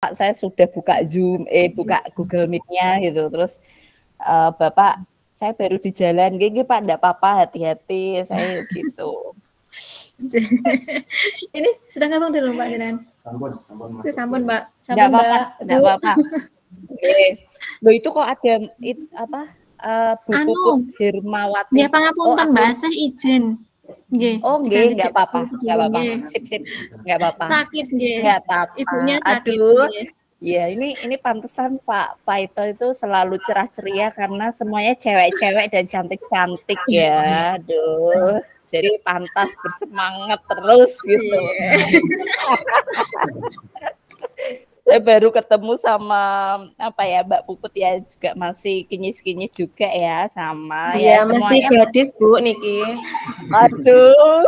saya sudah buka Zoom, buka Google Meet-nya gitu. Terus Bapak, saya baru di jalan, gini Pak, enggak apa-apa, hati-hati, saya gitu. Ini sudah ngabang dulu Mbak Jalan. Sampun Mbak. Enggak apa-apa, enggak apa-apa. Loh itu kok ada apa? Bu Puput Hermawati. Nggih pangapunten Mbak, saya izin. Nggih. Oh nggih, enggak apa-apa, enggak apa-apa. Sip, enggak apa-apa. Sakit nggih. Enggak apa-apa. Ibunya sakit. Aduh. Ya, ini pantesan Pak Ito itu selalu cerah ceria karena semuanya cewek-cewek dan cantik-cantik ya. Aduh. Jadi pantas bersemangat terus gitu. Saya baru ketemu sama apa ya Mbak Puput ya, juga masih kinyis-kinyis juga ya, sama ya semuanya masih gadis Bu Niki. Aduh.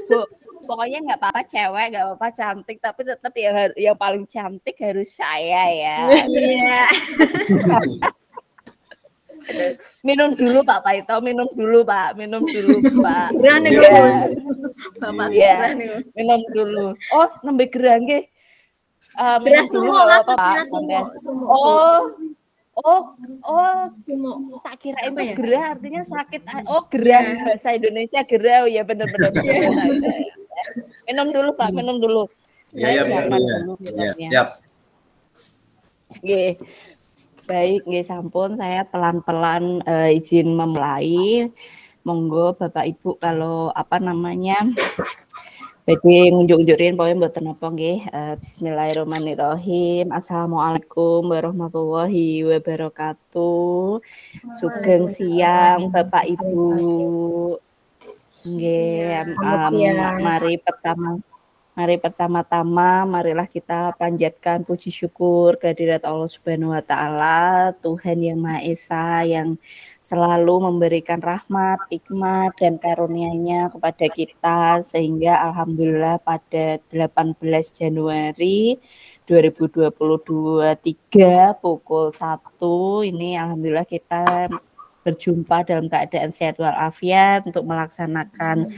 Bu, pokoknya nggak apa-apa cewek, nggak apa-apa cantik, tapi tetap yang paling cantik harus saya ya. Iya. Minum dulu Pak Ito, minum dulu Pak. Gerang nih Bapak ya. Minum dulu. Oh, nembe gerang nggih. Gerah sumo langsung sumo. Sumo. Tak kira itu gerah artinya sakit. Oh, gerah bahasa Indonesia gerah. Ya benar-benar. Minum dulu Pak, minum dulu. Iya, siap. Nggih. Baik, nggih sampun, saya pelan-pelan izin memulai. Monggo Bapak Ibu kalau apa namanya badhe ngunjuk-unjukin pokoke mboten napa nggih. Bismillahirrahmanirrahim. Assalamualaikum warahmatullahi wabarakatuh. Sugeng siang Bapak Ibu. Nggih, mari pertama-tama marilah kita panjatkan puji syukur kehadirat Allah Subhanahu wa taala, Tuhan yang Maha Esa yang selalu memberikan rahmat, hikmat dan karunia-Nya kepada kita sehingga alhamdulillah pada 18 Januari 2023 pukul 1 ini alhamdulillah kita berjumpa dalam keadaan sehat walafiat untuk melaksanakan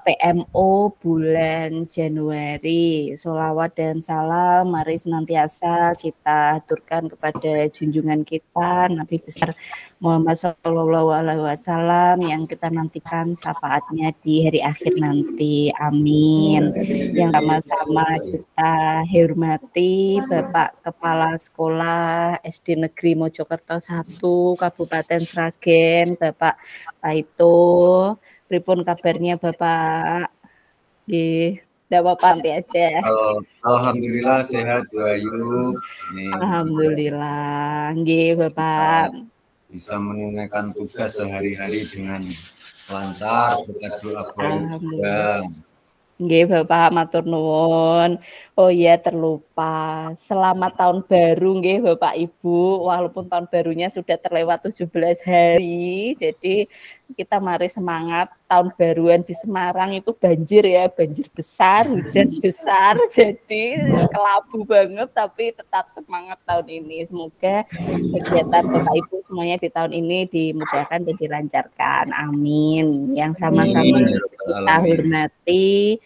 PMO bulan Januari. Sholawat dan salam mari senantiasa kita aturkan kepada junjungan kita Nabi besar Muhammad SAW yang kita nantikan syafaatnya di hari akhir nanti. Amin. Yang sama-sama kita hormati Bapak Kepala Sekolah SD Negeri Mojokerto 1 Kabupaten Sragen, Bapak Ito. Pripun kabarnya Bapak? Nggih, enggak apa-apa nanti aja. Alhamdulillah sehat Bu Ayu. Alhamdulillah. Nggih, Bapak. Bisa menunaikan tugas sehari-hari dengan lancar berkat doa juga. Nggih Bapak matur nuwun. Oh iya terlupa. Selamat tahun baru nggih Bapak Ibu. Walaupun tahun barunya sudah terlewat 17 hari. Jadi kita mari semangat. Tahun baruan di Semarang itu banjir ya, banjir besar, hujan besar. Jadi kelabu banget tapi tetap semangat tahun ini. Semoga kegiatan Bapak Ibu semuanya di tahun ini dimudahkan dan dilancarkan. Amin. Yang sama-sama kita hormati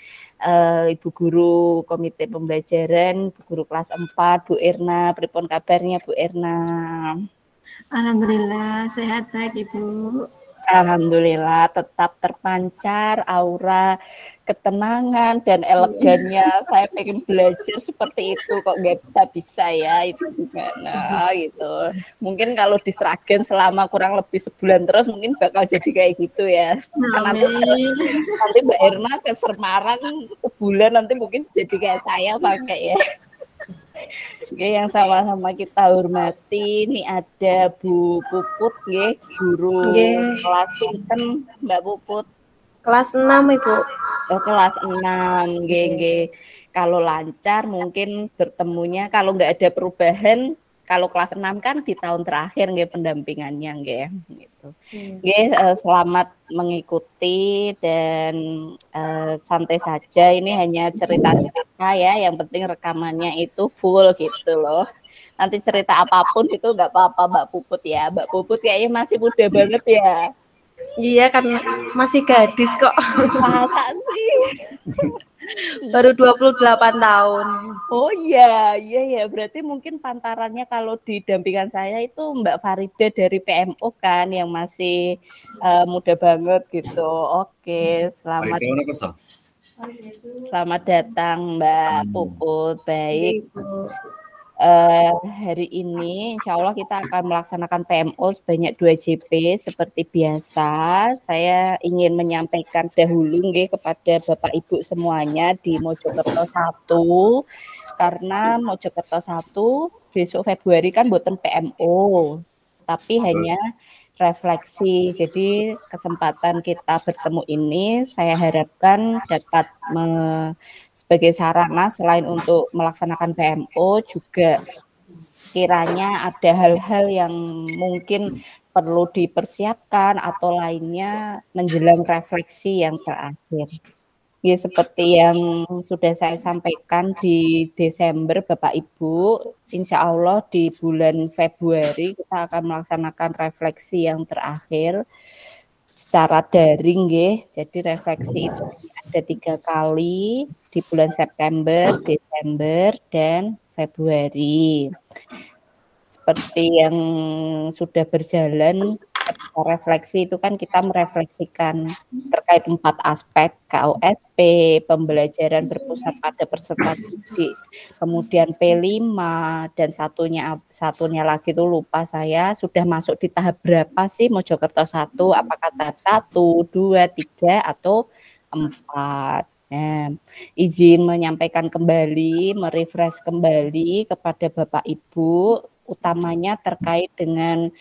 Ibu Guru Komite Pembelajaran, Ibu Guru kelas 4, Bu Erna. Pripun kabarnya Bu Erna? Alhamdulillah sehat baik Ibu. Alhamdulillah tetap terpancar aura ketenangan dan elegannya. Saya pengen belajar seperti itu kok nggak bisa ya itu gimana gitu. Mungkin kalau di Sragen selama kurang lebih sebulan terus mungkin bakal jadi kayak gitu ya. Nanti Mbak Erna ke Semarang sebulan nanti mungkin jadi kayak saya pakai ya. Oke, yang sama-sama kita hormati ini ada Bu Puput nggih, guru kelas pinten Mbak Puput? Kelas 6 Ibu. Oh, kelas 6 nggih. Kalau lancar mungkin bertemunya kalau nggak ada perubahan kalau kelas 6 kan di tahun terakhir nggih pendampingannya nggih gitu. Nggih selamat mengikuti dan santai saja ini hanya cerita-cerita ya, yang penting rekamannya itu full gitu loh. Nanti cerita apapun itu nggak apa-apa Mbak Puput ya. Mbak Puput kayaknya masih muda banget ya. Iya kan masih gadis kok. Perasaan sih. Baru 28 tahun. Oh iya, iya ya. Berarti mungkin pantarannya kalau di dampingan saya itu Mbak Farida dari PMO kan yang masih muda banget gitu. Oke, selamat datang Mbak Puput. Baik. Hari ini insya Allah kita akan melaksanakan PMO sebanyak 2 JP seperti biasa. Saya ingin menyampaikan dahulu kepada Bapak Ibu semuanya di Mojokerto 1, karena Mojokerto 1 besok Februari kan buatan PMO, tapi hanya refleksi. Jadi kesempatan kita bertemu ini saya harapkan dapat sebagai sarana selain untuk melaksanakan PMO juga kiranya ada hal-hal yang mungkin perlu dipersiapkan atau lainnya menjelang refleksi yang terakhir. Ya, seperti yang sudah saya sampaikan di Desember Bapak Ibu, insya Allah di bulan Februari kita akan melaksanakan refleksi yang terakhir secara daring Jadi refleksi itu ada 3 kali di bulan September, Desember, dan Februari. Seperti yang sudah berjalan, refleksi itu kan kita merefleksikan terkait 4 aspek, KOSP, pembelajaran berpusat pada peserta didik, kemudian P5, dan satunya lagi itu lupa saya, sudah masuk di tahap berapa sih Mojokerto 1, apakah tahap 1, 2, 3, atau 4. Nah, izin menyampaikan kembali, merefresh kembali kepada Bapak Ibu, utamanya terkait dengan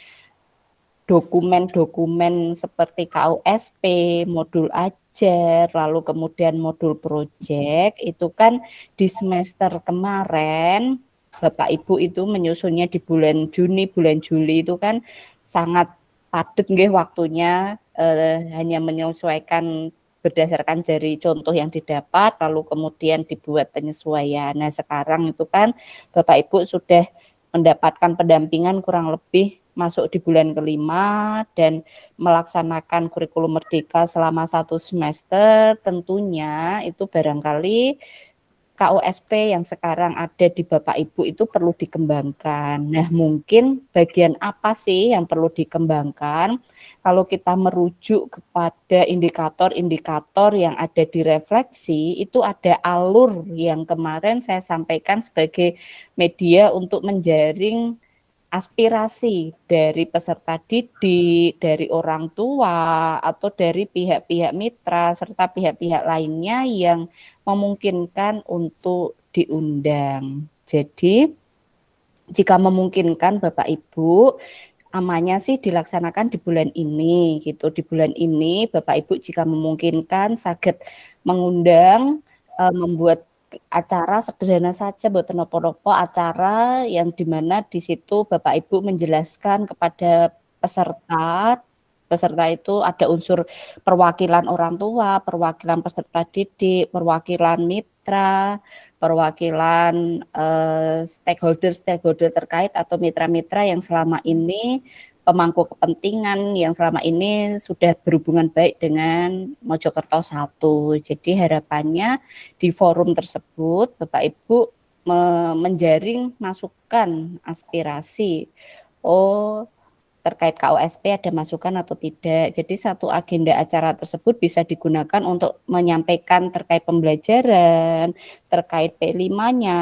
dokumen-dokumen seperti KOSP, modul ajar, lalu kemudian modul proyek, itu kan di semester kemarin Bapak Ibu itu menyusunnya di bulan Juni, bulan Juli itu kan sangat padat waktunya, hanya menyesuaikan berdasarkan dari contoh yang didapat, lalu kemudian dibuat penyesuaian. Nah, sekarang itu kan Bapak Ibu sudah mendapatkan pendampingan kurang lebih masuk di bulan kelima dan melaksanakan kurikulum merdeka selama 1 semester, tentunya itu barangkali KOSP yang sekarang ada di Bapak Ibu itu perlu dikembangkan. Nah, mungkin bagian apa sih yang perlu dikembangkan? Kalau kita merujuk kepada indikator-indikator yang ada di refleksi, itu ada alur yang kemarin saya sampaikan sebagai media untuk menjaring aspirasi dari peserta didik, dari orang tua, atau dari pihak-pihak mitra, serta pihak-pihak lainnya yang memungkinkan untuk diundang. Jadi, jika memungkinkan Bapak Ibu, amannya sih dilaksanakan di bulan ini gitu. Di bulan ini Bapak Ibu jika memungkinkan saged mengundang, membuat acara sederhana saja, buat nopo-nopo acara yang dimana di situ Bapak Ibu menjelaskan kepada peserta itu ada unsur perwakilan orang tua, perwakilan peserta didik, perwakilan mitra, perwakilan stakeholder terkait atau mitra-mitra yang selama ini pemangku kepentingan yang selama ini sudah berhubungan baik dengan Mojokerto 1. Jadi harapannya di forum tersebut Bapak Ibu menjaring masukan aspirasi. Terkait KOSP ada masukan atau tidak. Jadi satu agenda acara tersebut bisa digunakan untuk menyampaikan terkait pembelajaran, terkait P5-nya,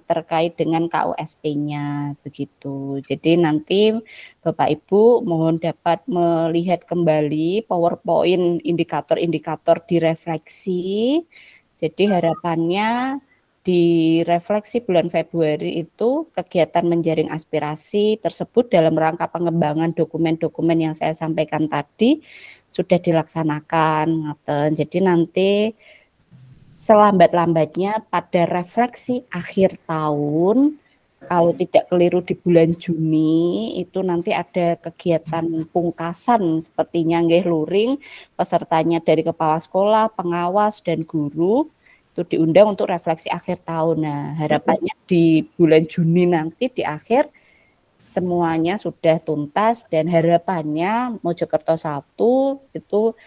terkait dengan KOSP-nya begitu. Jadi nanti Bapak Ibu mohon dapat melihat kembali PowerPoint indikator-indikator direfleksi. Jadi harapannya di refleksi bulan Februari itu kegiatan menjaring aspirasi tersebut dalam rangka pengembangan dokumen-dokumen yang saya sampaikan tadi sudah dilaksanakan. Jadi nanti selambat-lambatnya pada refleksi akhir tahun, kalau tidak keliru di bulan Juni, itu nanti ada kegiatan pungkasan sepertinya luring, pesertanya dari kepala sekolah, pengawas, dan guru, itu diundang untuk refleksi akhir tahun. Nah, harapannya di bulan Juni nanti di akhir semuanya sudah tuntas dan harapannya Mojokerto 1 itu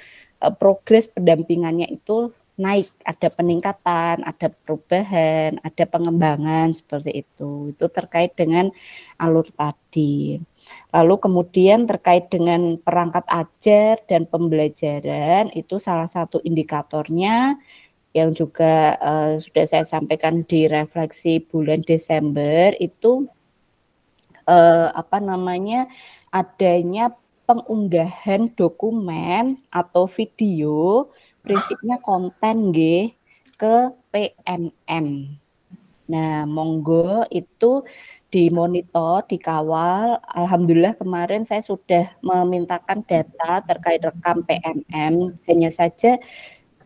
progres pendampingannya itu naik, ada peningkatan, ada perubahan, ada pengembangan seperti itu. Itu terkait dengan alur tadi. Lalu kemudian terkait dengan perangkat ajar dan pembelajaran, itu salah satu indikatornya yang juga sudah saya sampaikan di refleksi bulan Desember itu adanya pengunggahan dokumen atau video, prinsipnya konten nggih, ke PMM. Nah, monggo itu dimonitor, dikawal. Alhamdulillah kemarin saya sudah memintakan data terkait rekam PMM. Hanya saja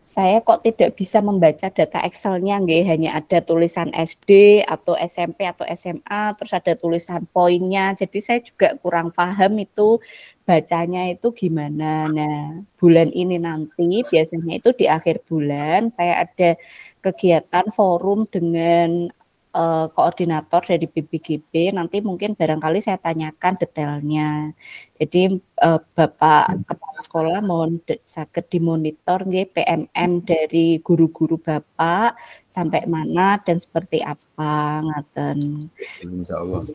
saya kok tidak bisa membaca data Excel-nya, nggih, hanya ada tulisan SD atau SMP atau SMA, terus ada tulisan poinnya. Jadi saya juga kurang paham itu bacanya itu gimana. Nah, bulan ini nanti biasanya itu di akhir bulan saya ada kegiatan forum dengan koordinator dari BPGB, nanti mungkin barangkali saya tanyakan detailnya. Jadi Bapak Kepala Sekolah mohon saged dimonitor nggih PMM dari guru-guru Bapak sampai mana dan seperti apa ngaten. Insyaallah.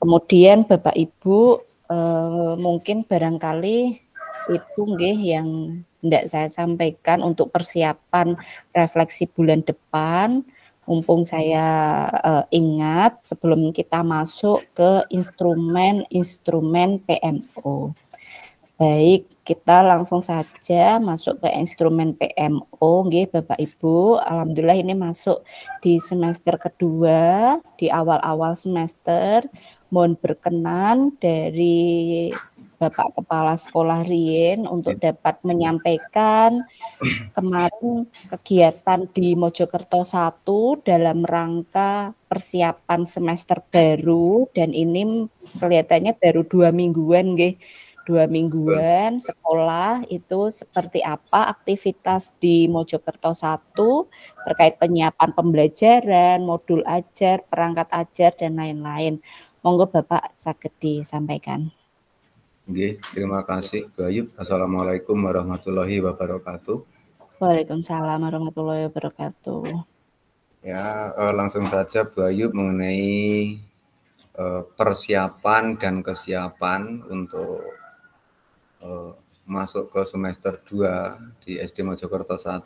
Kemudian Bapak Ibu mungkin barangkali itu nggih yang hendak saya sampaikan untuk persiapan refleksi bulan depan. Mumpung saya ingat sebelum kita masuk ke instrumen PMO. Baik, kita langsung saja masuk ke instrumen PMO, nggih Bapak Ibu. Alhamdulillah ini masuk di semester kedua, di awal-awal semester. Mohon berkenan dari Bapak Kepala Sekolah Rien untuk dapat menyampaikan kemarin kegiatan di Mojokerto 1 dalam rangka persiapan semester baru, dan ini kelihatannya baru 2 mingguan nggih. 2 mingguan sekolah itu seperti apa aktivitas di Mojokerto 1 terkait penyiapan pembelajaran, modul ajar, perangkat ajar dan lain-lain. Monggo Bapak saged disampaikan. Oke, terima kasih Bu Ayub. Assalamualaikum warahmatullahi wabarakatuh. Waalaikumsalam warahmatullahi wabarakatuh. Ya, langsung saja Bu Ayub mengenai persiapan dan kesiapan untuk masuk ke semester 2 di SD Mojokerto 1.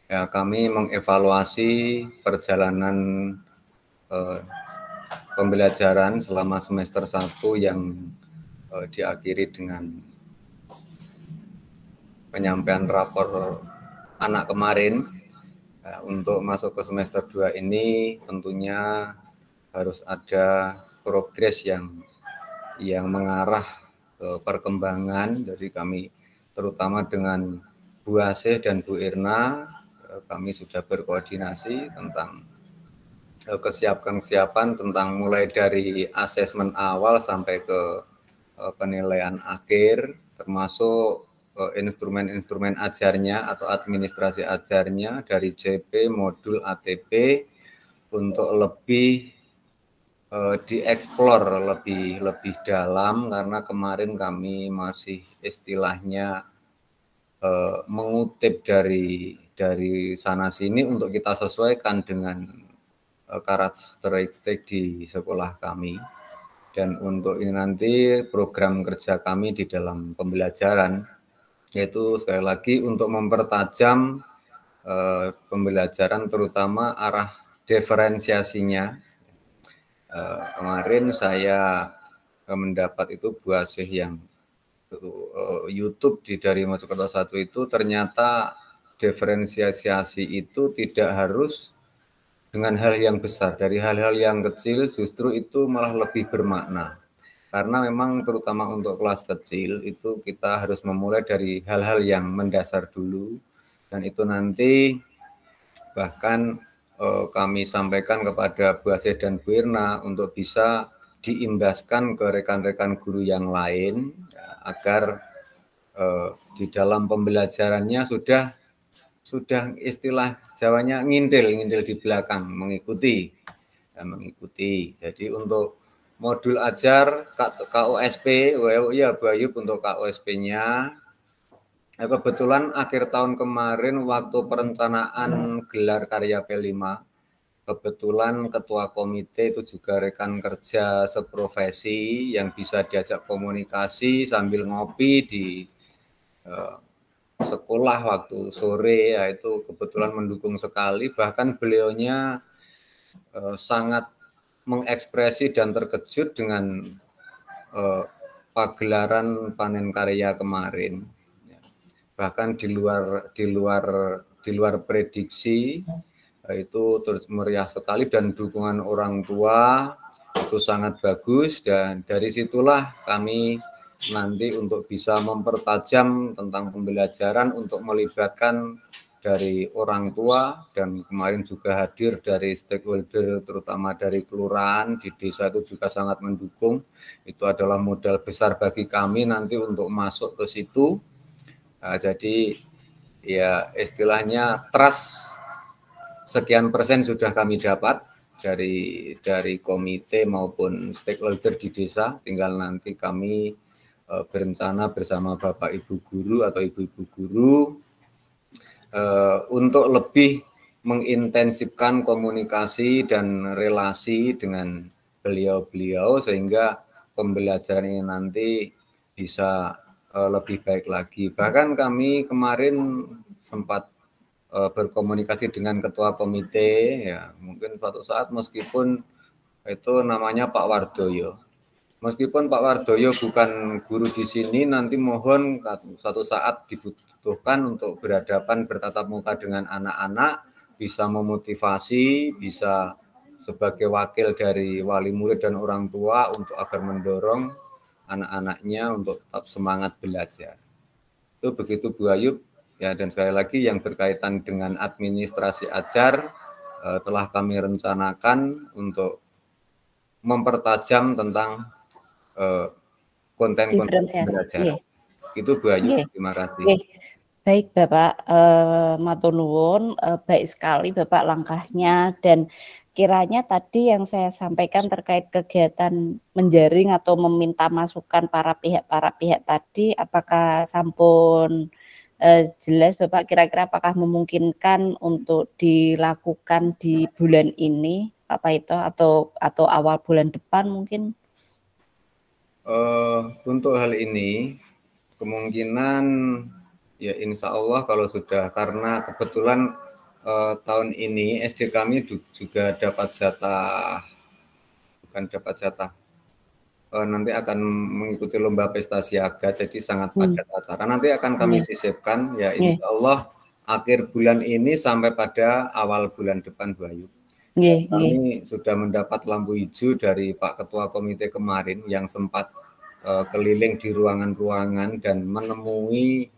Ya, kami mengevaluasi perjalanan pembelajaran selama semester 1 yang diakhiri dengan penyampaian rapor anak kemarin. Untuk masuk ke semester 2 ini tentunya harus ada progres yang mengarah ke perkembangan dari kami, terutama dengan Bu Asih dan Bu Irna. Kami sudah berkoordinasi tentang kesiapan tentang mulai dari asesmen awal sampai ke penilaian akhir, termasuk instrumen-instrumen ajarnya atau administrasi ajarnya dari JP, modul ATP untuk lebih dieksplor lebih dalam, karena kemarin kami masih istilahnya mengutip dari sana sini untuk kita sesuaikan dengan karakteristik di sekolah kami. Dan untuk ini nanti program kerja kami di dalam pembelajaran, yaitu sekali lagi untuk mempertajam pembelajaran terutama arah diferensiasinya. Kemarin saya mendapat itu Bu Asih yang YouTube dari Mojokerto 1 itu ternyata diferensiasi itu tidak harus dengan hal yang besar, dari hal-hal yang kecil justru itu malah lebih bermakna. Karena memang terutama untuk kelas kecil itu kita harus memulai dari hal-hal yang mendasar dulu, dan itu nanti bahkan kami sampaikan kepada Bu Asih dan Bu Irna untuk bisa diimbaskan ke rekan-rekan guru yang lain agar di dalam pembelajarannya sudah istilah Jawanya ngindil di belakang, mengikuti. Jadi untuk modul ajar KOSP, ya Bu Ayub, untuk KOSP-nya Kebetulan akhir tahun kemarin waktu perencanaan gelar karya P5, kebetulan ketua komite itu juga rekan kerja seprofesi yang bisa diajak komunikasi sambil ngopi di sekolah waktu sore, ya itu kebetulan mendukung sekali. Bahkan beliaunya sangat mengekspresi dan terkejut dengan pagelaran panen karya kemarin. Bahkan di luar prediksi, itu terus meriah sekali dan dukungan orang tua itu sangat bagus, dan dari situlah kami nanti untuk bisa mempertajam tentang pembelajaran untuk melibatkan dari orang tua, dan kemarin juga hadir dari stakeholder terutama dari kelurahan di desa itu juga sangat mendukung. Itu adalah modal besar bagi kami nanti untuk masuk ke situ. Nah, jadi ya istilahnya trust sekian persen sudah kami dapat dari komite maupun stakeholder di desa. Tinggal nanti kami berencana bersama Bapak Ibu guru atau Ibu-ibu guru untuk lebih mengintensifkan komunikasi dan relasi dengan beliau-beliau sehingga pembelajaran ini nanti bisa lebih baik lagi. Bahkan kami kemarin sempat berkomunikasi dengan ketua komite, ya mungkin suatu saat meskipun itu namanya Pak Wardoyo. Meskipun Pak Wardoyo bukan guru di sini, nanti mohon suatu saat dibutuhkan untuk berhadapan bertatap muka dengan anak-anak, bisa memotivasi, bisa sebagai wakil dari wali murid dan orang tua untuk agar mendorong anak-anaknya untuk tetap semangat belajar. Itu begitu Bu Ayub, ya, dan sekali lagi yang berkaitan dengan administrasi ajar telah kami rencanakan untuk mempertajam tentang konten-konten belajar. Itu Bu Ayu, terima kasih. Baik Bapak, matur nuwun, baik sekali Bapak langkahnya, dan kiranya tadi yang saya sampaikan terkait kegiatan menjaring atau meminta masukan para pihak tadi, apakah sampun jelas Bapak, kira-kira apakah memungkinkan untuk dilakukan di bulan ini Pak Ito atau awal bulan depan mungkin? Untuk hal ini kemungkinan ya insya Allah kalau sudah, karena kebetulan tahun ini SD kami juga dapat jatah, nanti akan mengikuti lomba pesta siaga, jadi sangat padat acara. Nanti akan kami sisipkan ya insya Allah akhir bulan ini sampai pada awal bulan depan Bu Ayu. Kami sudah mendapat lampu hijau dari Pak Ketua Komite kemarin yang sempat keliling di ruangan-ruangan dan menemui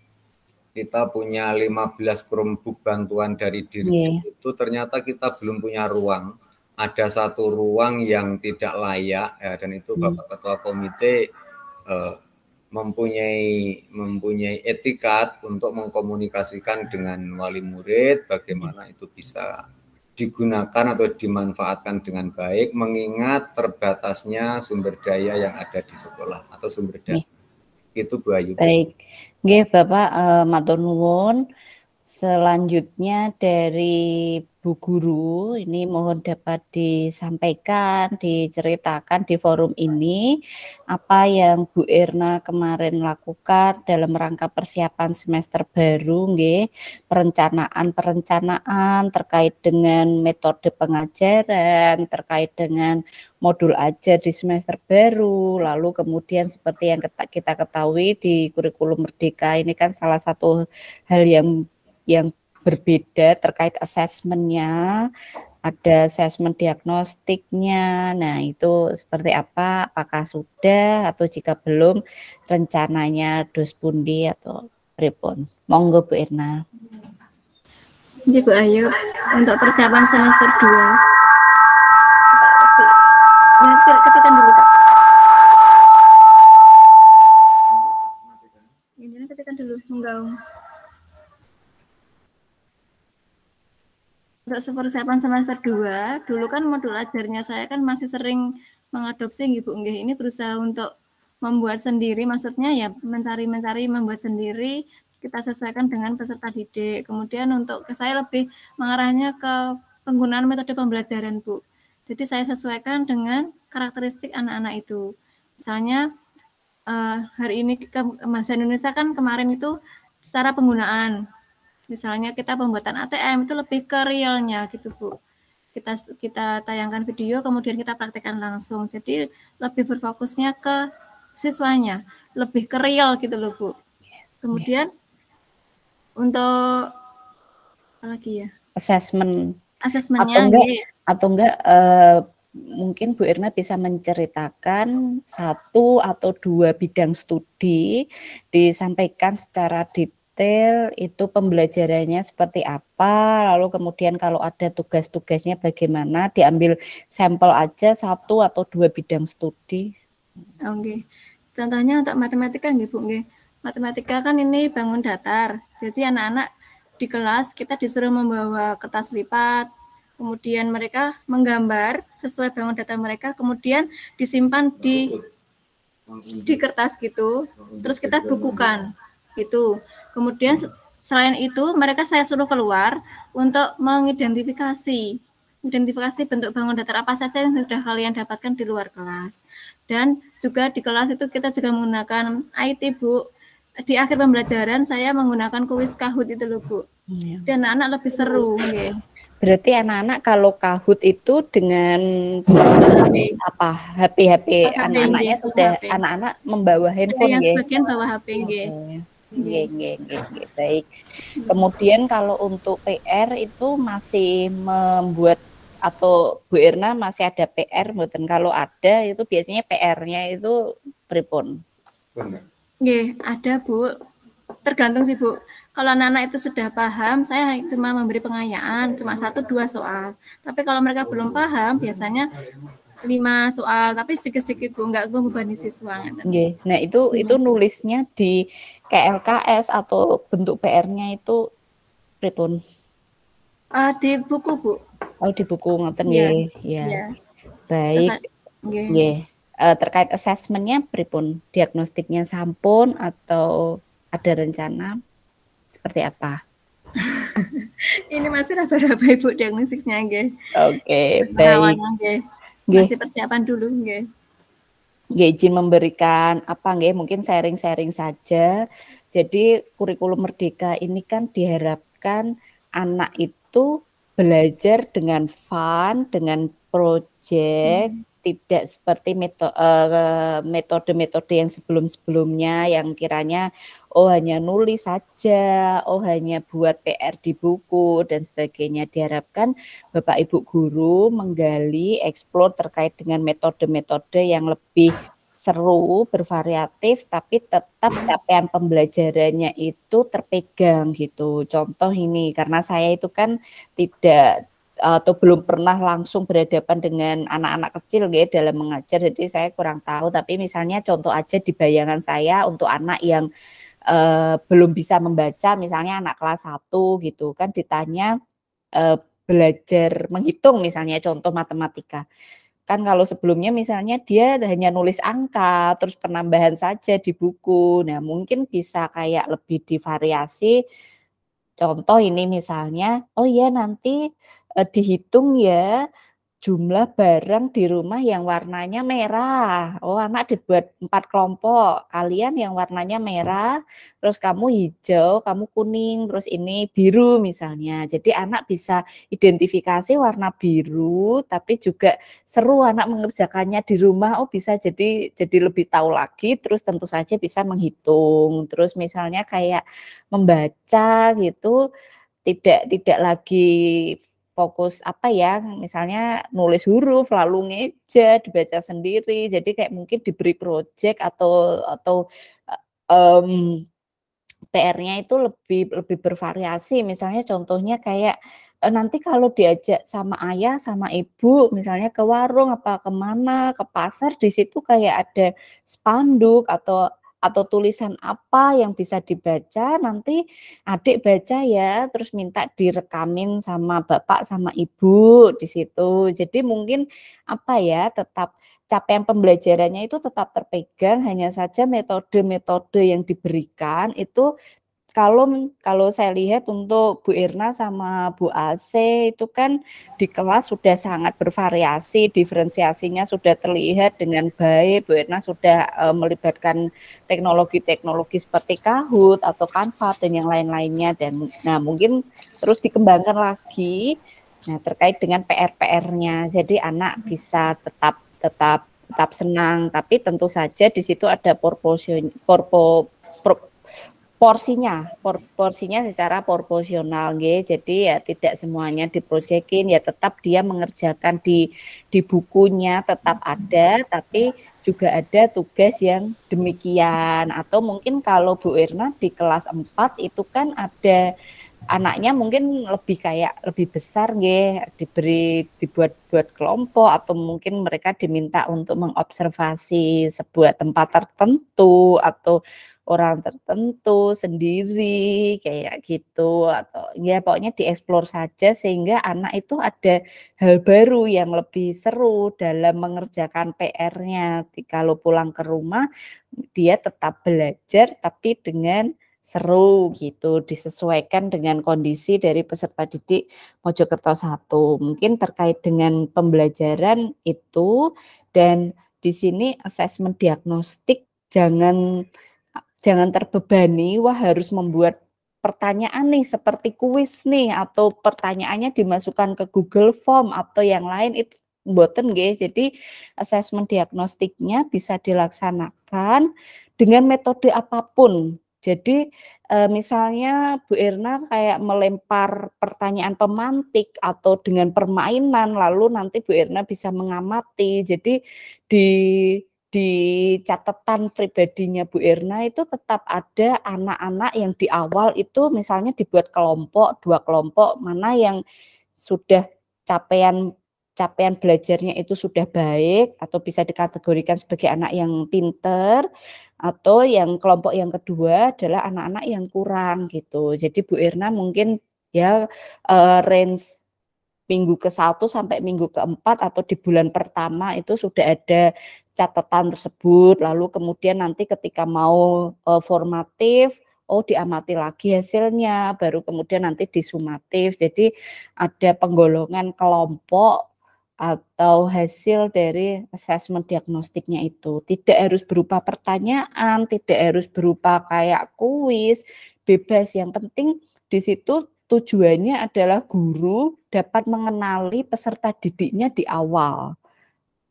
kita punya 15 Chromebook bantuan dari Dirjen itu, ternyata kita belum punya ruang. Ada satu ruang yang tidak layak, ya, dan itu Bapak Ketua Komite mempunyai etikat untuk mengkomunikasikan dengan wali murid bagaimana itu bisa digunakan atau dimanfaatkan dengan baik, mengingat terbatasnya sumber daya yang ada di sekolah atau sumber daya. Itu Bu Ayu. Baik, nggih Bapak, matur nuwun. Selanjutnya dari Bu Guru, ini mohon dapat disampaikan, diceritakan di forum ini apa yang Bu Irna kemarin lakukan dalam rangka persiapan semester baru, nggih, perencanaan terkait dengan metode pengajaran, terkait dengan modul ajar di semester baru, lalu kemudian seperti yang kita ketahui di kurikulum Merdeka ini kan salah satu hal yang berbeda terkait asesmennya, ada asesmen diagnostiknya. Nah itu seperti apa, apakah sudah atau jika belum rencananya dos pundi atau pripun? Monggo Bu Irna. Jadi Bu Ayu, untuk persiapan semester 2 nanti kecikan dulu Pak. Ini kecikan dulu, menggaung. Untuk persiapan semester 2, dulu kan modul ajarnya saya kan masih sering mengadopsi Ibu nggih, ini berusaha untuk membuat sendiri, maksudnya ya mencari membuat sendiri. kita sesuaikan dengan peserta didik. Kemudian untuk saya lebih mengarahnya ke penggunaan metode pembelajaran, Bu. Jadi saya sesuaikan dengan karakteristik anak-anak itu. Misalnya hari ini bahasa Indonesia kan kemarin itu cara penggunaan. Misalnya kita pembuatan ATM itu lebih ke realnya gitu, Bu. Kita tayangkan video, kemudian kita praktekkan langsung. Jadi lebih berfokusnya ke siswanya, lebih ke real gitu loh, Bu. Kemudian untuk apa lagi ya? Asesmennya atau enggak mungkin Bu Irna bisa menceritakan 1 atau 2 bidang studi, disampaikan secara detail itu pembelajarannya seperti apa, lalu kemudian kalau ada tugas-tugasnya bagaimana, diambil sampel aja 1 atau 2 bidang studi. Oke. Contohnya untuk matematika nggih, Bu, nggih. Matematika kan ini bangun datar. Jadi anak-anak di kelas kita disuruh membawa kertas lipat, kemudian mereka menggambar sesuai bangun datar mereka, kemudian disimpan di kertas gitu, terus kita bukukan gitu. Kemudian selain itu mereka saya suruh keluar untuk mengidentifikasi bentuk bangun datar apa saja yang sudah kalian dapatkan di luar kelas. Dan juga di kelas itu kita juga menggunakan IT, Bu. Di akhir pembelajaran saya menggunakan kuis Kahoot itu loh, Bu. Dan anak-anak lebih seru, nggih. Berarti anak-anak kalau Kahoot itu dengan apa? HP anak-anaknya sudah HP. Anak-anak membawa handphone ya. Sebagian bawa HP nggih. Baik. Kemudian kalau untuk PR itu masih membuat atau Bu Irna masih ada PR mboten? Kalau ada itu biasanya PR-nya itu pripun? Nggih, ada, Bu. Tergantung sih, Bu. Kalau anak-anak itu sudah paham, saya cuma memberi pengayaan, cuma 1-2 soal. Tapi kalau mereka belum paham, biasanya 5 soal, tapi sedikit-sedikit, Bu, enggak membebani siswa. Nggih. Nah, itu nulisnya di KLKS atau bentuk PR-nya itu pripun? Di buku, Bu. Oh, di buku ngoten nggih. Ya. Baik. Nggih. Terkait asesmennya pripun? Diagnostiknya sampun atau ada rencana seperti apa? Ini masih raba-raba, Ibu, diagnostiknya nggih. Oke, baik. Masih persiapan dulu nggih. Nggih, izin memberikan apa nggih, mungkin sharing-sharing saja. Jadi kurikulum Merdeka ini kan diharapkan anak itu belajar dengan fun, dengan project, tidak seperti metode-metode yang sebelum-sebelumnya yang kiranya hanya nulis saja, hanya buat PR di buku dan sebagainya. Diharapkan Bapak Ibu guru menggali, eksplor terkait dengan metode-metode yang lebih seru, bervariatif, tapi tetap capaian pembelajarannya itu terpegang gitu. Contoh ini, karena saya itu kan tidak atau belum pernah langsung berhadapan dengan anak-anak kecil gitu dalam mengajar, jadi saya kurang tahu. Tapi misalnya contoh aja di bayangan saya untuk anak yang belum bisa membaca, misalnya anak kelas 1 gitu kan, ditanya belajar menghitung misalnya contoh matematika. Kan kalau sebelumnya misalnya dia hanya nulis angka, terus penambahan saja di buku. Nah, mungkin bisa kayak lebih divariasi. Contoh ini misalnya, oh ya nanti dihitung ya jumlah barang di rumah yang warnanya merah. Oh, anak dibuat 4 kelompok. Kalian yang warnanya merah, terus kamu hijau, kamu kuning, terus ini biru misalnya. Jadi anak bisa identifikasi warna biru, tapi juga seru anak mengerjakannya di rumah. Oh, bisa jadi lebih tahu lagi, terus tentu saja bisa menghitung. Terus misalnya kayak membaca gitu, tidak lagi fokus apa ya, misalnya nulis huruf lalu ngeja, dibaca sendiri. Jadi kayak mungkin diberi project atau PR-nya itu lebih bervariasi. Misalnya contohnya kayak nanti kalau diajak sama ayah sama ibu misalnya ke warung apa kemana, ke pasar, di situ kayak ada spanduk atau tulisan apa yang bisa dibaca, nanti adik baca ya, terus minta direkamin sama bapak sama ibu di situ. Jadi mungkin apa ya, tetap capaian pembelajarannya itu tetap terpegang, hanya saja metode-metode yang diberikan itu Kalau saya lihat untuk Bu Irna sama Bu AC itu kan di kelas sudah sangat bervariasi, diferensiasinya sudah terlihat dengan baik. Bu Irna sudah melibatkan teknologi-teknologi seperti Kahoot atau Canva dan yang lain-lainnya, dan nah mungkin terus dikembangkan lagi. Nah, terkait dengan PR-PR-nya. Jadi anak bisa tetap senang, tapi tentu saja di situ ada porsinya secara proporsional nggih. Jadi ya tidak semuanya diprojekin, ya tetap dia mengerjakan di bukunya tetap ada, tapi juga ada tugas yang demikian. Atau mungkin kalau Bu Irna di kelas 4 itu kan ada anaknya mungkin lebih besar nggih, dibuat kelompok, atau mungkin mereka diminta untuk mengobservasi sebuah tempat tertentu atau orang tertentu sendiri kayak gitu, atau ya pokoknya dieksplor saja sehingga anak itu ada hal baru yang lebih seru dalam mengerjakan PR-nya. Kalau pulang ke rumah dia tetap belajar tapi dengan seru gitu, disesuaikan dengan kondisi dari peserta didik Mojokerto 1. Mungkin terkait dengan pembelajaran itu, dan di sini asesmen diagnostik jangan terbebani, wah harus membuat pertanyaan nih seperti kuis nih, atau pertanyaannya dimasukkan ke Google Form atau yang lain, itu mboten nggih. Jadi asesmen diagnostiknya bisa dilaksanakan dengan metode apapun. Jadi misalnya Bu Irna kayak melempar pertanyaan pemantik atau dengan permainan, lalu nanti Bu Irna bisa mengamati. Jadi di catatan pribadinya Bu Irna itu tetap ada anak-anak yang di awal itu misalnya dibuat kelompok, 2 kelompok, mana yang sudah capaian belajarnya itu sudah baik atau bisa dikategorikan sebagai anak yang pinter, atau yang kelompok yang kedua adalah anak-anak yang kurang gitu. Jadi Bu Irna mungkin ya range minggu ke-1 sampai minggu ke-4 atau di bulan pertama itu sudah ada catatan tersebut, lalu kemudian nanti ketika mau formatif, diamati lagi hasilnya, baru kemudian nanti disumatif. Jadi ada penggolongan kelompok atau hasil dari asesmen diagnostiknya itu. Tidak harus berupa pertanyaan, tidak harus berupa kayak kuis, bebas. Yang penting di situ tujuannya adalah guru dapat mengenali peserta didiknya di awal.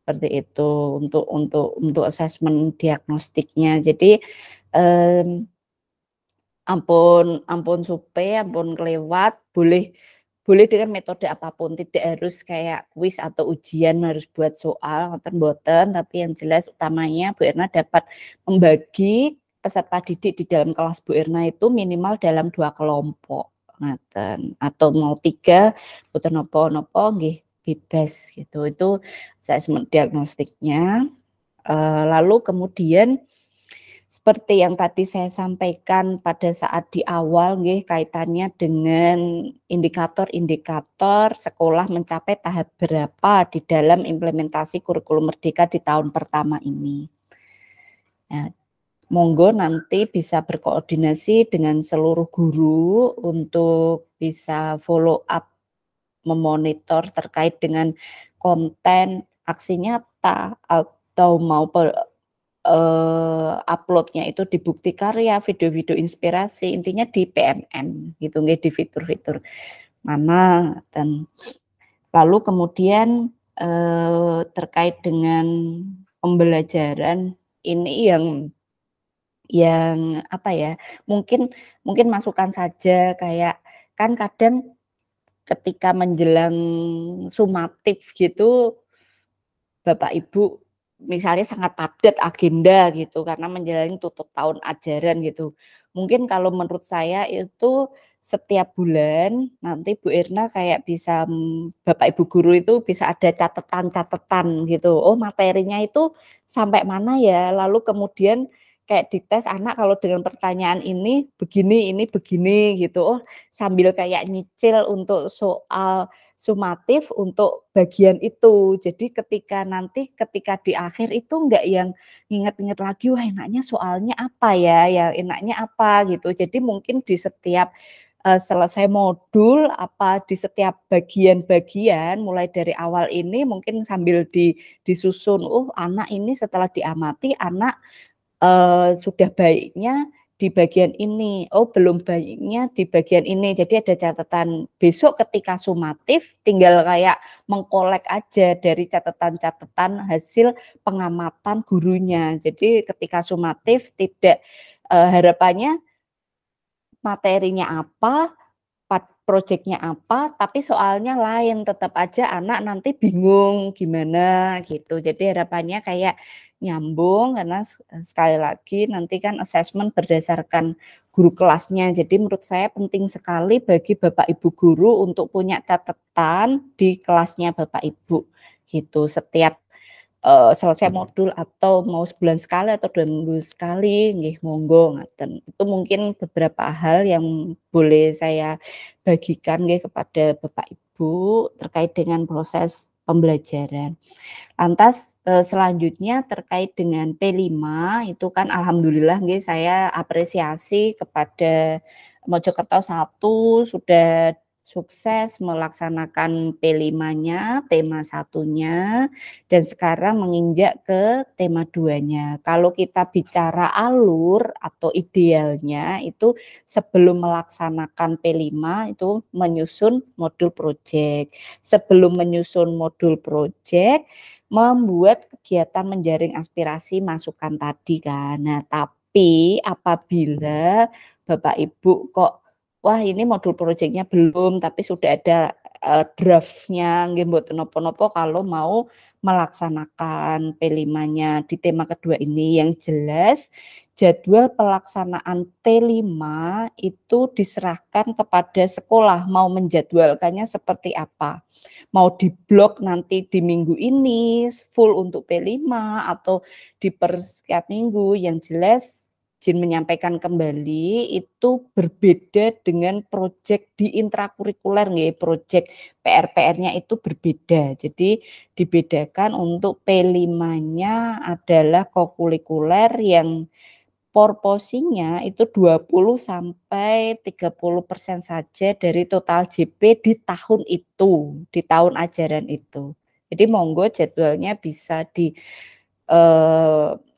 Seperti itu untuk asesmen diagnostiknya. Jadi ampun supe, ampun kelewat, boleh dengan metode apapun, tidak harus kayak kuis atau ujian harus buat soal ngoten-mboten, tapi yang jelas utamanya Bu Irna dapat membagi peserta didik di dalam kelas Bu Irna itu minimal dalam 2 kelompok ngaten, atau mau 3 boten napa-napa nggih bebas gitu. Itu asesmen diagnostiknya. Lalu kemudian seperti yang tadi saya sampaikan pada saat di awal nggih, kaitannya dengan indikator-indikator sekolah mencapai tahap berapa di dalam implementasi kurikulum merdeka di tahun pertama ini. Nah, monggo nanti bisa berkoordinasi dengan seluruh guru untuk bisa follow up, memonitor terkait dengan konten aksi nyata atau mau upload-nya itu di bukti karya, video-video inspirasi, intinya di PMM gitu nggih, di fitur-fitur mana. Dan lalu kemudian terkait dengan pembelajaran ini yang apa ya, mungkin masukan saja, kayak kan kadang ketika menjelang sumatif gitu Bapak Ibu misalnya sangat padat agenda gitu karena menjalani tutup tahun ajaran gitu. Mungkin kalau menurut saya itu setiap bulan nanti Bu Irna kayak bisa Bapak Ibu guru itu bisa ada catatan-catatan gitu. Oh, materinya itu sampai mana ya? Lalu kemudian kayak dites anak kalau dengan pertanyaan ini begini gitu. Oh, sambil kayak nyicil untuk soal sumatif untuk bagian itu. Jadi ketika di akhir itu enggak yang ingat-ingat lagi, wah enaknya soalnya apa ya, ya enaknya apa gitu. Jadi mungkin di setiap selesai modul apa di setiap bagian-bagian mulai dari awal ini mungkin sambil disusun, oh anak ini setelah diamati anak sudah baiknya di bagian ini, oh belum baiknya di bagian ini. Jadi ada catatan besok ketika sumatif tinggal kayak mengkolek aja dari catatan-catatan hasil pengamatan gurunya. Jadi ketika sumatif tidak harapannya materinya apa, proyeknya apa, tapi soalnya lain, tetap aja anak nanti bingung gimana gitu. Jadi harapannya kayak nyambung karena sekali lagi nanti kan assessment berdasarkan guru kelasnya. Jadi menurut saya penting sekali bagi Bapak Ibu guru untuk punya catatan di kelasnya Bapak Ibu gitu. Setiap selesai modul atau mau sebulan sekali atau 2 minggu sekali, nggih monggo ngaten. Itu mungkin beberapa hal yang boleh saya bagikan nggih kepada Bapak Ibu terkait dengan proses pembelajaran. Lantas selanjutnya terkait dengan P5 itu kan alhamdulillah nggih saya apresiasi kepada Mojokerto 1 sudah sukses melaksanakan P5-nya, tema 1-nya, dan sekarang menginjak ke tema 2-nya. Kalau kita bicara alur atau idealnya itu sebelum melaksanakan P5 itu menyusun modul proyek. Sebelum menyusun modul proyek, membuat kegiatan menjaring aspirasi masukan tadi kan. Nah, tapi apabila Bapak Ibu kok wah ini modul proyeknya belum, tapi sudah ada draft-nya, nggih mboten napa-napa kalau mau melaksanakan P5-nya di tema kedua ini. Yang jelas jadwal pelaksanaan P5 itu diserahkan kepada sekolah mau menjadwalkannya seperti apa. Mau diblok nanti di minggu ini full untuk P5 atau di per setiap minggu, yang jelas izin menyampaikan kembali itu berbeda dengan proyek di intrakurikuler nggih, proyek PR-PR-nya itu berbeda. Jadi dibedakan untuk P5-nya adalah kokurikuler yang porsinya itu 20 sampai 30% saja dari total JP di tahun itu, di tahun ajaran itu. Jadi monggo jadwalnya bisa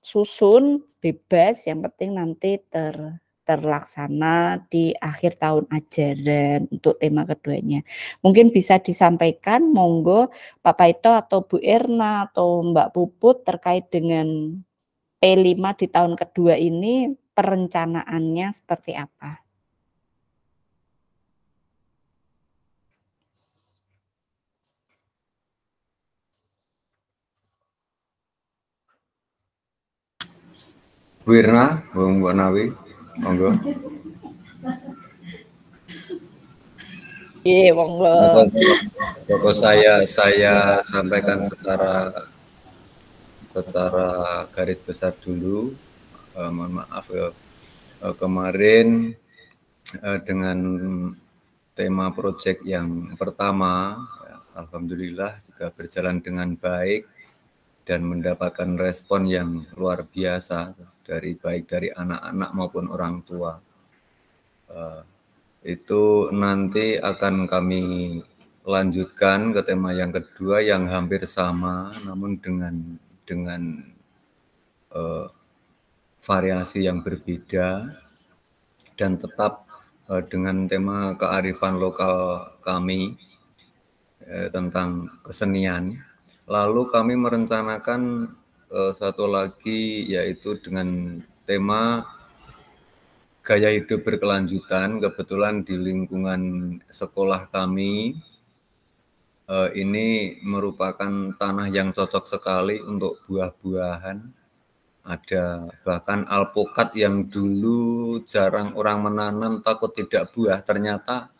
susun bebas, yang penting nanti terlaksana di akhir tahun ajaran untuk tema keduanya. Mungkin bisa disampaikan monggo Pak Paito atau Bu Erna atau Mbak Puput terkait dengan P5 di tahun kedua ini perencanaannya seperti apa? Bu Irna, Mbak Nawi, monggo. Iya, monggo. Pokok saya sampaikan secara garis besar dulu. Mohon maaf kemarin dengan tema proyek yang pertama, alhamdulillah juga berjalan dengan baik dan mendapatkan respon yang luar biasa baik dari anak-anak maupun orang tua. Itu nanti akan kami lanjutkan ke tema yang kedua yang hampir sama, namun dengan variasi yang berbeda dan tetap dengan tema kearifan lokal kami tentang kesenian. Lalu kami merencanakan satu lagi yaitu dengan tema gaya hidup berkelanjutan. Kebetulan di lingkungan sekolah kami ini merupakan tanah yang cocok sekali untuk buah-buahan. Ada bahkan alpukat yang dulu jarang orang menanam takut tidak buah, ternyata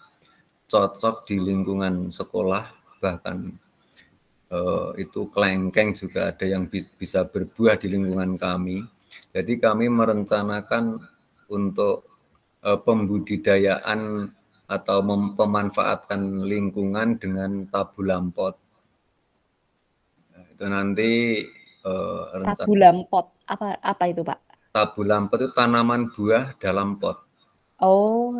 cocok di lingkungan sekolah. Bahkan itu kelengkeng juga ada yang bisa berbuah di lingkungan kami. Jadi kami merencanakan untuk pembudidayaan atau pemanfaatkan lingkungan dengan tabulam pot. Nah, itu nanti tabulam pot apa itu Pak? Tabulam pot itu tanaman buah dalam pot. Oh,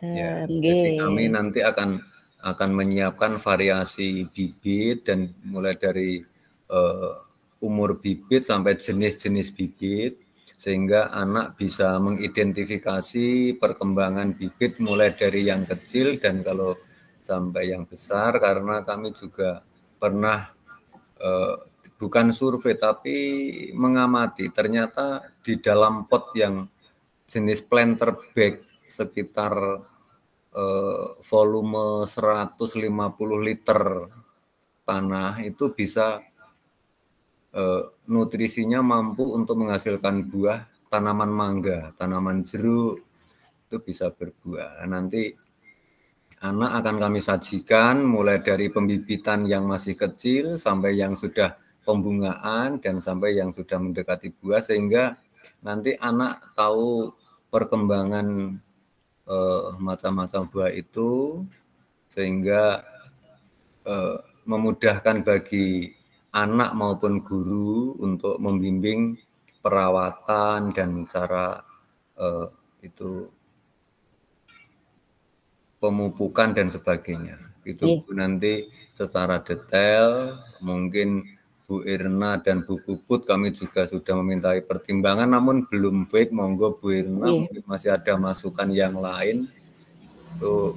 Ya, ngaten. jadi kami nanti akan menyiapkan variasi bibit dan mulai dari umur bibit sampai jenis-jenis bibit sehingga anak bisa mengidentifikasi perkembangan bibit mulai dari yang kecil dan kalau sampai yang besar, karena kami juga pernah bukan survei tapi mengamati, ternyata di dalam pot yang jenis planter bag sekitar volume 150 liter tanah itu bisa nutrisinya mampu untuk menghasilkan buah tanaman mangga, tanaman jeruk itu bisa berbuah. Nanti anak akan kami sajikan mulai dari pembibitan yang masih kecil sampai yang sudah pembungaan dan sampai yang sudah mendekati buah sehingga nanti anak tahu perkembangan macam-macam buah itu sehingga memudahkan bagi anak maupun guru untuk membimbing perawatan dan cara itu pemupukan dan sebagainya. Itu nanti secara detail mungkin Bu Irna dan Bu Puput kami juga sudah memintai pertimbangan namun belum baik, monggo Bu Irna mungkin masih ada masukan yang lain. Tuh.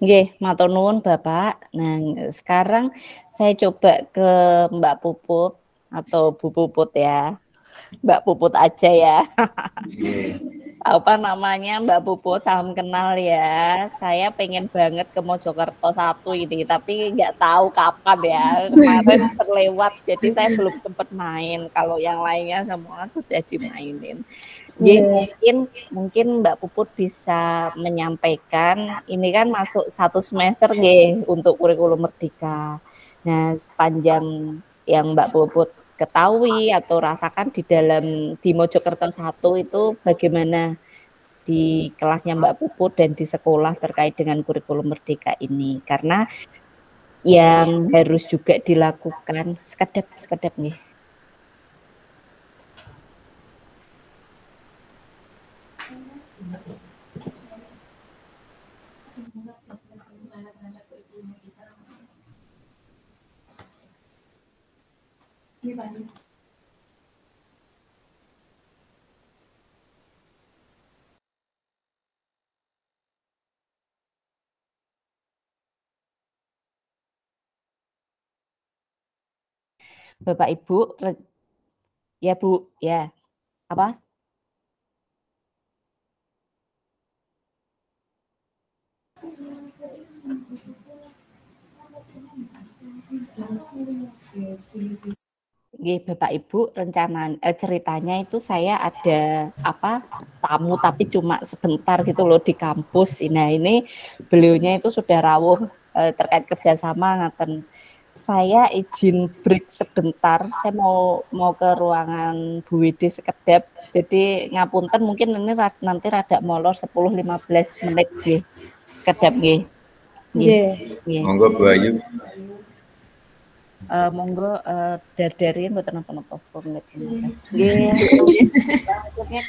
Nggih, matur nuwun Bapak. Nah, sekarang saya coba ke Mbak Puput atau Bu Puput ya. Mbak Puput aja ya. Apa namanya Mbak Puput, salam kenal ya. Saya pengen banget ke Mojokerto 1 ini, tapi nggak tahu kapan ya. Kemarin terlewat, jadi saya belum sempat main. Kalau yang lainnya semua sudah dimainin. Mungkin Mbak Puput bisa menyampaikan, ini kan masuk 1 semester nggih untuk kurikulum merdeka. Nah, sepanjang yang Mbak Puput ketahui atau rasakan di Mojokerto 1 itu bagaimana di kelasnya Mbak Puput dan di sekolah terkait dengan kurikulum merdeka ini? Karena yang harus juga dilakukan sekedap nih. Bapak Ibu, ya Bu, ya. Apa? Nggih, Bapak Ibu, ceritanya itu saya ada tamu tapi cuma sebentar gitu loh di kampus. Nah, ini beliaunya itu sudah rawuh terkait kerjasama ngaten. Saya izin break sebentar. Saya mau ke ruangan Bu Widi sekedap. Jadi ngapunten mungkin ini nanti rada molor 10-15 menit nggih. Sekedap nggih. Nggih. Monggo Bu Ayu. Monggo dardarin mboten napa-napa 10 menit 15. Nggih.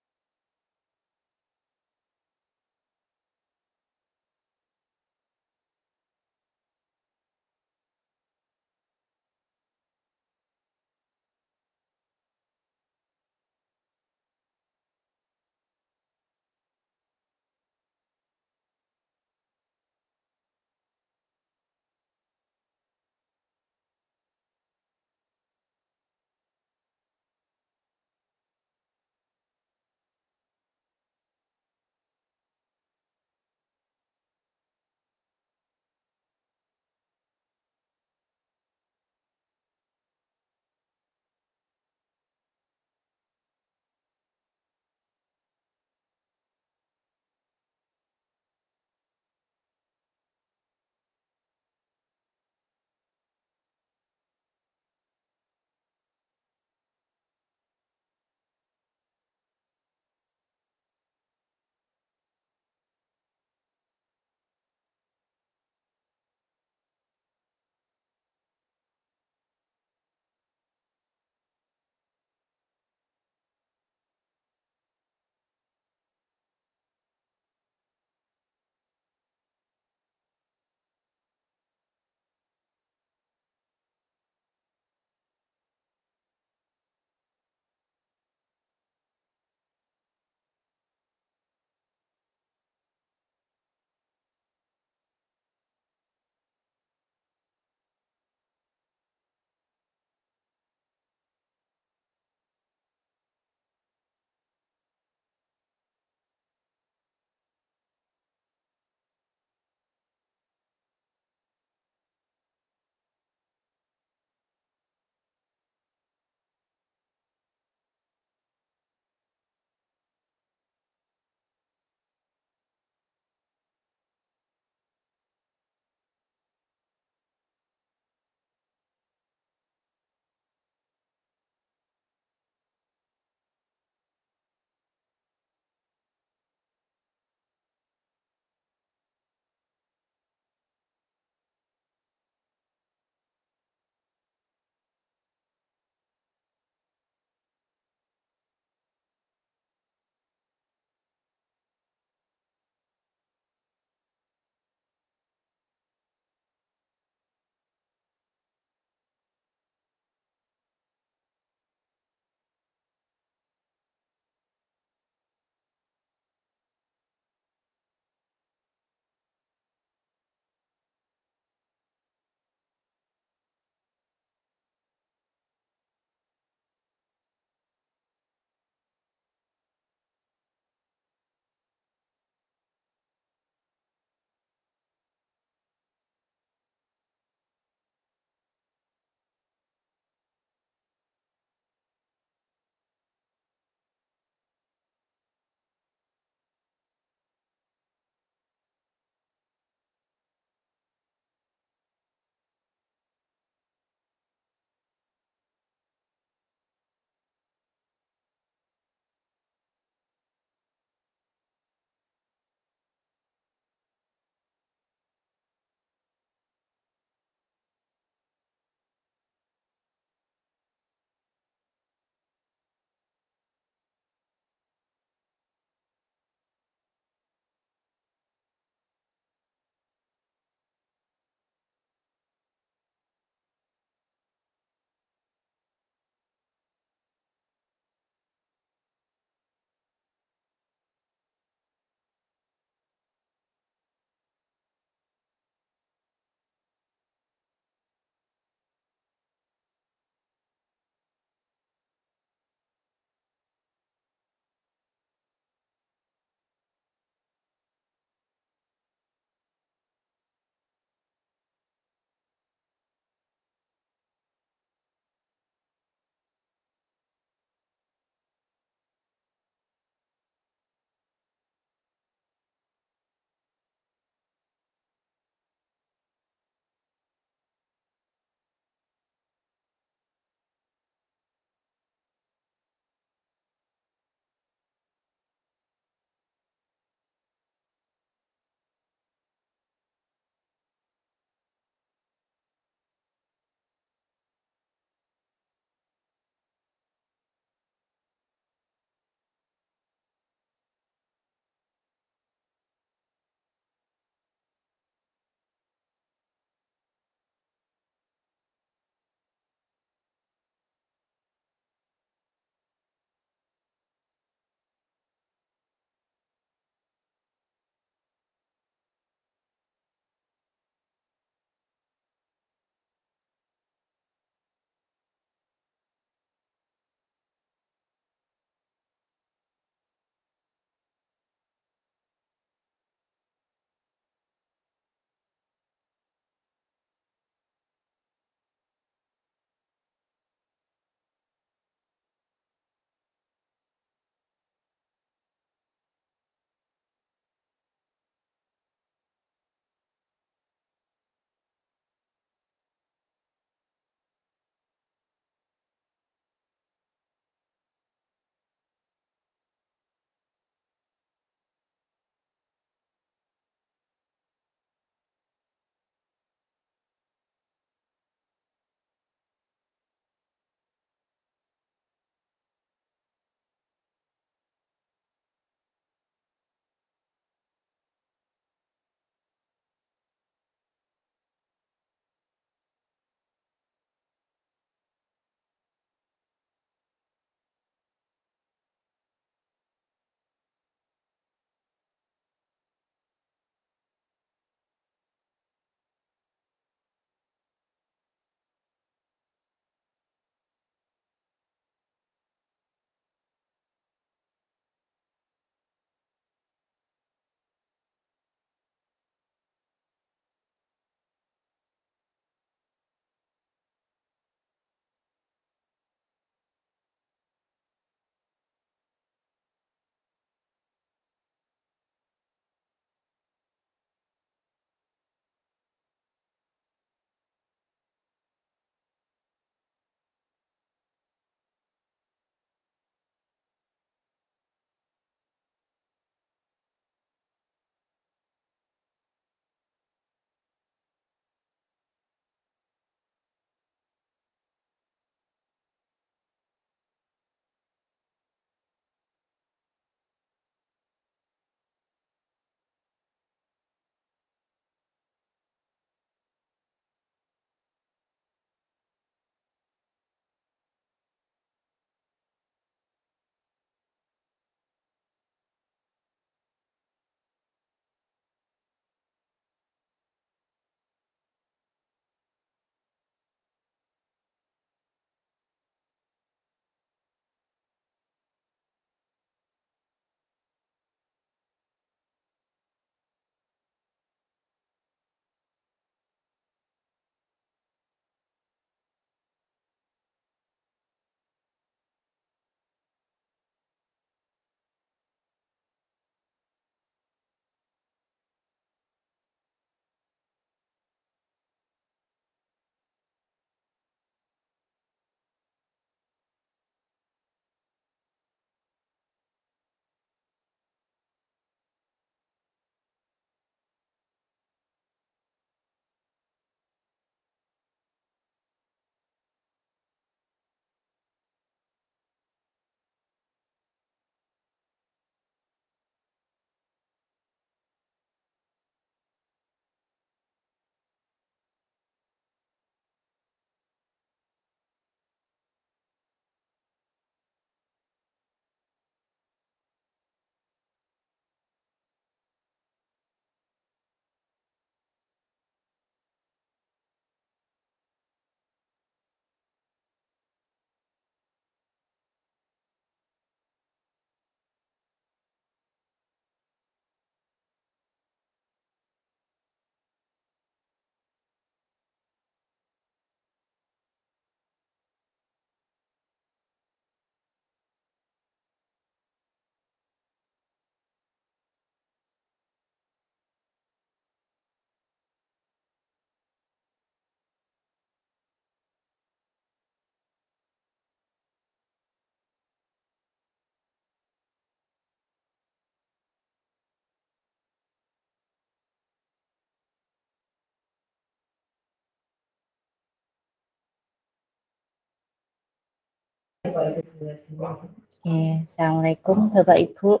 Assalamualaikum Bapak Ibu.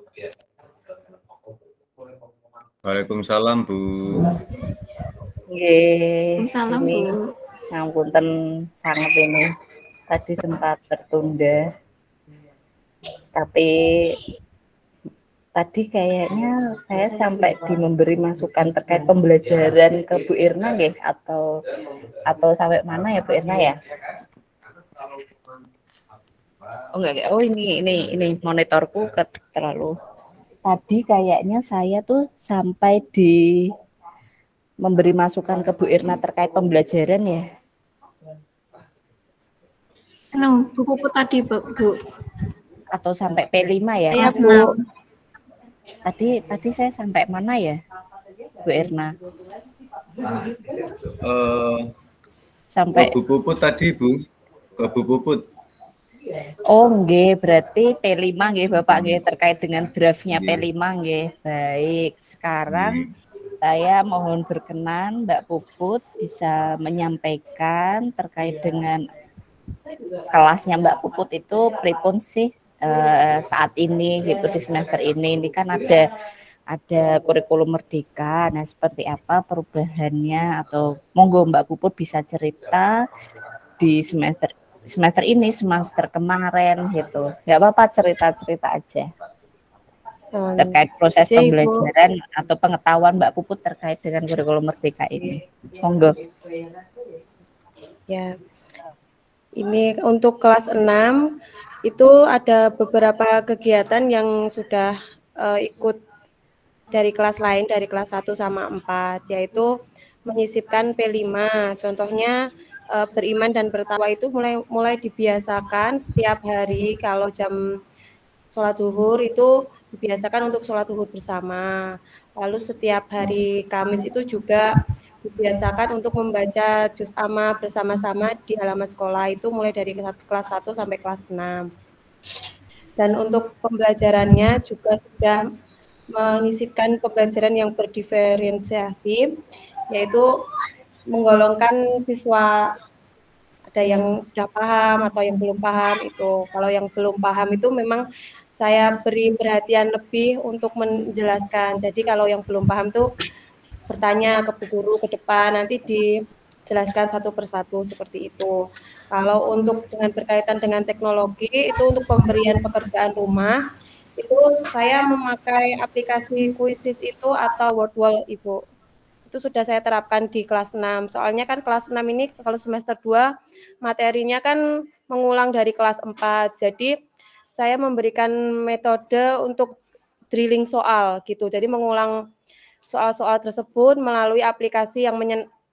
Waalaikumsalam Bu. Waalaikumsalam Bu. Ngapunten sangat ini. Tadi sempat tertunda. Tapi tadi kayaknya saya sampai di memberi masukan terkait pembelajaran ke Bu Irna nggih, atau sampai mana ya Bu Irna ya? Oh enggak. Oh ini monitorku terlalu. Tadi kayaknya saya tuh sampai di memberi masukan ke Bu Irna terkait pembelajaran ya. Bu Puput tadi Bu. Atau sampai P5 ya? Iya, Bu. Tadi saya sampai mana ya, Bu Irna? Sampai Bu Puput tadi Bu. Ke Bu Puput. Oh nggih, berarti P5 nggih Bapak nggih, terkait dengan draftnya P5 nggih. Baik, sekarang saya mohon berkenan Mbak Puput bisa menyampaikan terkait dengan kelasnya Mbak Puput itu pripun sih saat ini gitu di semester ini. Ini kan ada kurikulum merdeka. Nah, seperti apa perubahannya, atau monggo Mbak Puput bisa cerita di semester ini, semester kemarin gitu. Nggak apa-apa, cerita-cerita aja terkait proses pembelajaran atau pengetahuan Mbak Puput terkait dengan kurikulum merdeka ini. Monggo. Ya, ini untuk kelas 6 itu ada beberapa kegiatan yang sudah ikut dari kelas lain, dari kelas 1 sama 4, yaitu menyisipkan P5. Contohnya beriman dan bertakwa itu mulai dibiasakan setiap hari. Kalau jam sholat zuhur itu dibiasakan untuk sholat zuhur bersama. Lalu setiap hari Kamis itu juga dibiasakan untuk membaca juz amma bersama-sama di halaman sekolah, itu mulai dari kelas 1 sampai kelas 6. Dan untuk pembelajarannya juga sudah menyisipkan pembelajaran yang berdiferensiasi, yaitu menggolongkan siswa, ada yang sudah paham atau yang belum paham itu. Kalau yang belum paham itu memang saya beri perhatian lebih untuk menjelaskan. Jadi kalau yang belum paham tuh bertanya ke guru ke depan, nanti dijelaskan satu persatu seperti itu. Kalau untuk dengan berkaitan dengan teknologi, itu untuk pemberian pekerjaan rumah, itu saya memakai aplikasi Quizzes itu atau Wordwall Ibu. Itu sudah saya terapkan di kelas 6. Soalnya kan kelas 6 ini kalau semester 2 materinya kan mengulang dari kelas 4. Jadi saya memberikan metode untuk drilling soal gitu. Jadi mengulang soal-soal tersebut melalui aplikasi yang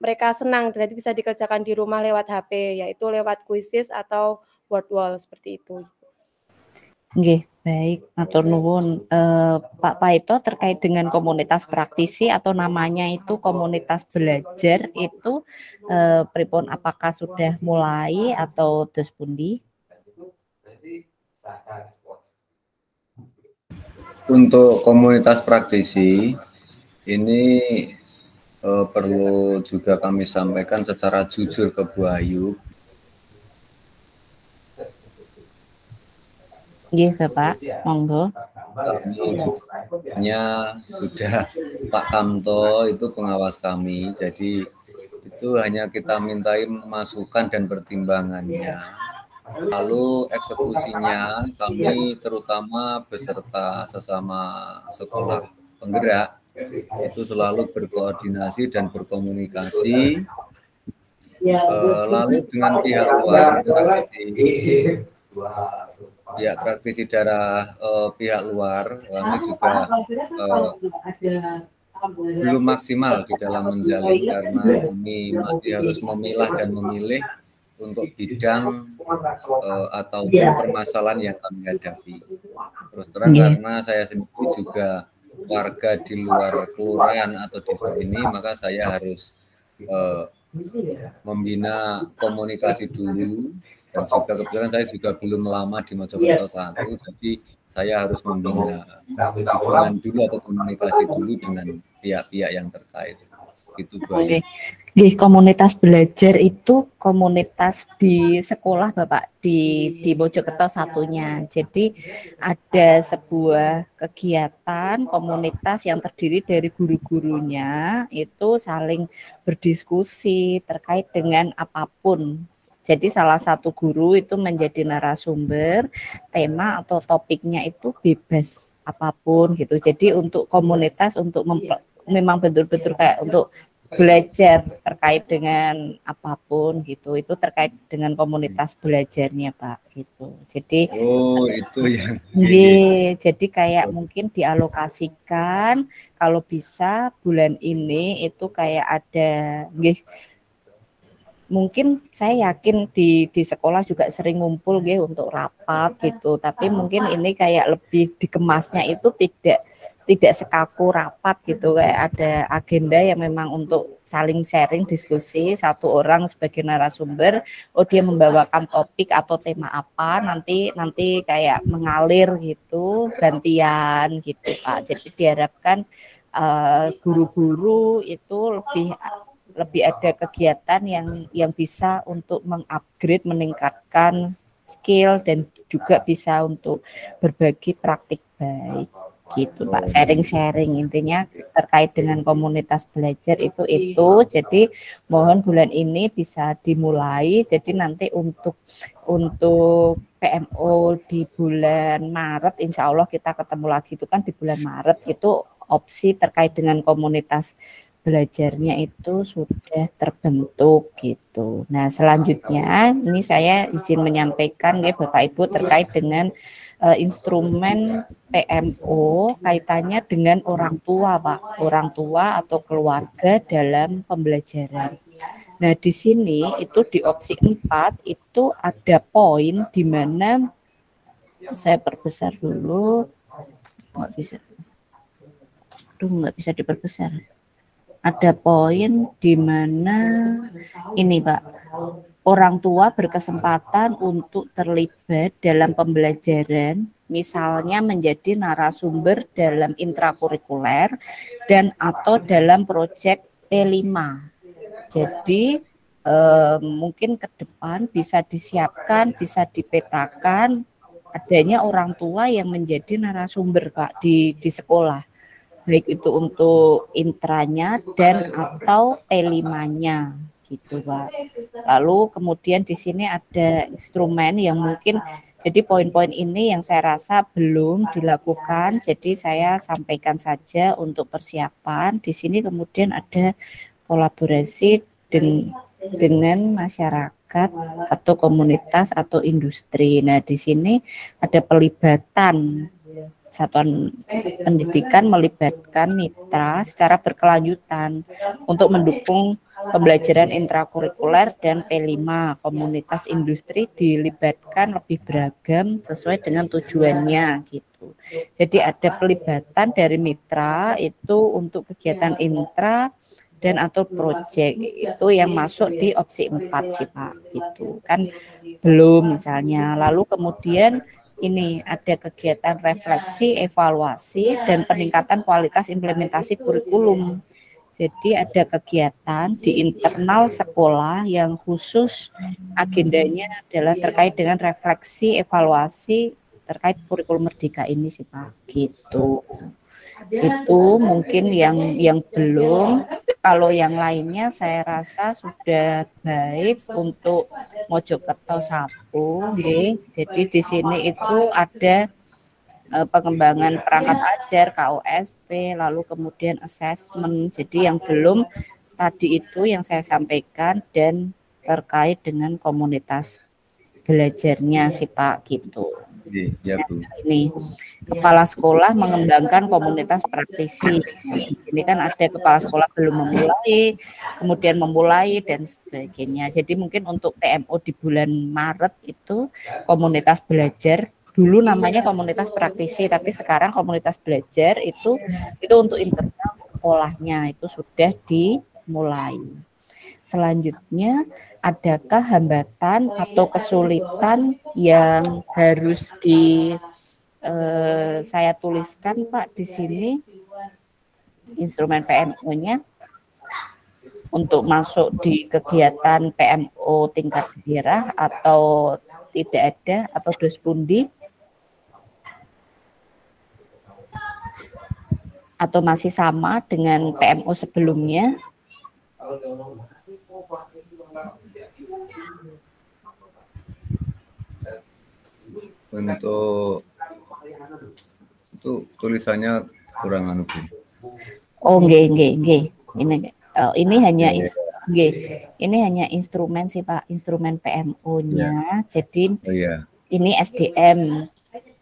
mereka senang, jadi bisa dikerjakan di rumah lewat HP, yaitu lewat Quizzes atau Wordwall seperti itu. Nggih, baik, matur nuwun. Pak Paito, terkait dengan komunitas praktisi atau namanya itu komunitas belajar itu pripun, apakah sudah mulai atau terus pundi? Untuk komunitas praktisi ini perlu juga kami sampaikan secara jujur ke Bu Ayu. Iya Bapak, monggo. Kami juga sudah Pak Kamto itu pengawas kami, jadi itu hanya kita mintai masukan dan pertimbangannya. Lalu eksekusinya kami terutama beserta sesama sekolah penggerak itu selalu berkoordinasi dan berkomunikasi. Lalu dengan pihak luar, praktisi darah pihak luar, kami juga belum maksimal di dalam menjalin karena kami masih harus memilah dan memilih untuk bidang atau permasalahan yang kami hadapi. Terus terang karena saya sendiri juga warga di luar kelurahan atau desa ini, maka saya harus membina komunikasi dulu, dan juga kebetulan saya juga belum lama di Mojokerto 1, jadi saya harus membina hubungan dulu atau komunikasi dulu dengan pihak-pihak yang terkait. Itu Bu Ayu. Nggih, komunitas belajar itu komunitas di sekolah Bapak di Mojokerto satunya. Jadi ada sebuah kegiatan komunitas yang terdiri dari guru-gurunya itu saling berdiskusi terkait dengan apapun. Jadi salah satu guru itu menjadi narasumber, tema atau topiknya itu bebas apapun gitu. Jadi untuk komunitas untuk memang betul-betul kayak untuk belajar terkait dengan apapun gitu, itu terkait dengan komunitas belajarnya Pak gitu. Jadi itu yang jadi kayak mungkin dialokasikan kalau bisa bulan ini itu kayak ada mungkin saya yakin di sekolah juga sering ngumpul untuk rapat gitu, tapi mungkin ini kayak lebih dikemasnya itu tidak sekaku rapat gitu, kayak ada agenda yang memang untuk saling sharing diskusi, satu orang sebagai narasumber, dia membawakan topik atau tema apa, nanti kayak mengalir gitu, gantian gitu Pak. Jadi diharapkan guru-guru itu lebih ada kegiatan yang bisa untuk mengupgrade, meningkatkan skill dan juga bisa untuk berbagi praktik baik gitu Pak, sharing-sharing intinya terkait dengan komunitas belajar itu. Jadi mohon bulan ini bisa dimulai, jadi nanti untuk PMO di bulan Maret insya Allah kita ketemu lagi itu kan di bulan Maret itu opsi terkait dengan komunitas belajarnya itu sudah terbentuk gitu. Nah selanjutnya ini saya izin menyampaikan ya Bapak Ibu terkait dengan instrumen PMO kaitannya dengan orang tua Pak, orang tua atau keluarga dalam pembelajaran. Nah di sini itu di opsi 4 itu ada poin di mana saya perbesar dulu, nggak bisa diperbesar. Ada poin di mana ini Pak, orang tua berkesempatan untuk terlibat dalam pembelajaran, misalnya menjadi narasumber dalam intrakurikuler dan atau dalam proyek P5. Jadi mungkin ke depan bisa disiapkan, bisa dipetakan adanya orang tua yang menjadi narasumber Pak di sekolah, baik itu untuk intranya dan atau P5-nya gitu Pak. Lalu kemudian di sini ada instrumen yang mungkin jadi poin-poin ini yang saya rasa belum dilakukan, jadi saya sampaikan saja untuk persiapan. Di sini kemudian ada kolaborasi dengan masyarakat atau komunitas atau industri. Nah, di sini ada pelibatan satuan pendidikan melibatkan mitra secara berkelanjutan untuk mendukung pembelajaran intrakurikuler dan P5. Komunitas industri dilibatkan lebih beragam sesuai dengan tujuannya gitu. Jadi ada pelibatan dari mitra itu untuk kegiatan intra dan atau proyek itu yang masuk di opsi 4 sih Pak gitu. Kan belum misalnya. Lalu kemudian ini ada kegiatan refleksi, evaluasi, dan peningkatan kualitas implementasi kurikulum. Jadi ada kegiatan di internal sekolah yang khusus agendanya adalah terkait dengan refleksi, evaluasi terkait kurikulum Merdeka ini sih Pak, gitu. Itu mungkin yang belum. Kalau yang lainnya saya rasa sudah baik untuk Mojokerto 1. Jadi di sini itu ada pengembangan perangkat ajar, KOSP, lalu kemudian assessment. Jadi yang belum tadi itu yang saya sampaikan dan terkait dengan komunitas belajarnya sih Pak gitu. Ya, Bu. Ini kepala sekolah mengembangkan komunitas praktisi. Ini kan ada kepala sekolah belum memulai, kemudian memulai dan sebagainya. Jadi mungkin untuk PMO di bulan Maret itu komunitas belajar, dulu namanya komunitas praktisi, tapi sekarang komunitas belajar itu untuk internal sekolahnya itu sudah dimulai. Selanjutnya, adakah hambatan atau kesulitan yang harus saya tuliskan Pak di sini instrumen PMO-nya? untuk masuk di kegiatan PMO tingkat daerah atau tidak ada atau dos pundi? Atau masih sama dengan PMO sebelumnya? Untuk itu tulisannya kurang anu Bu. Oh, nggih. Ini hanya ini hanya instrumen sih Pak, instrumen PMO-nya. Jadi ini SDM,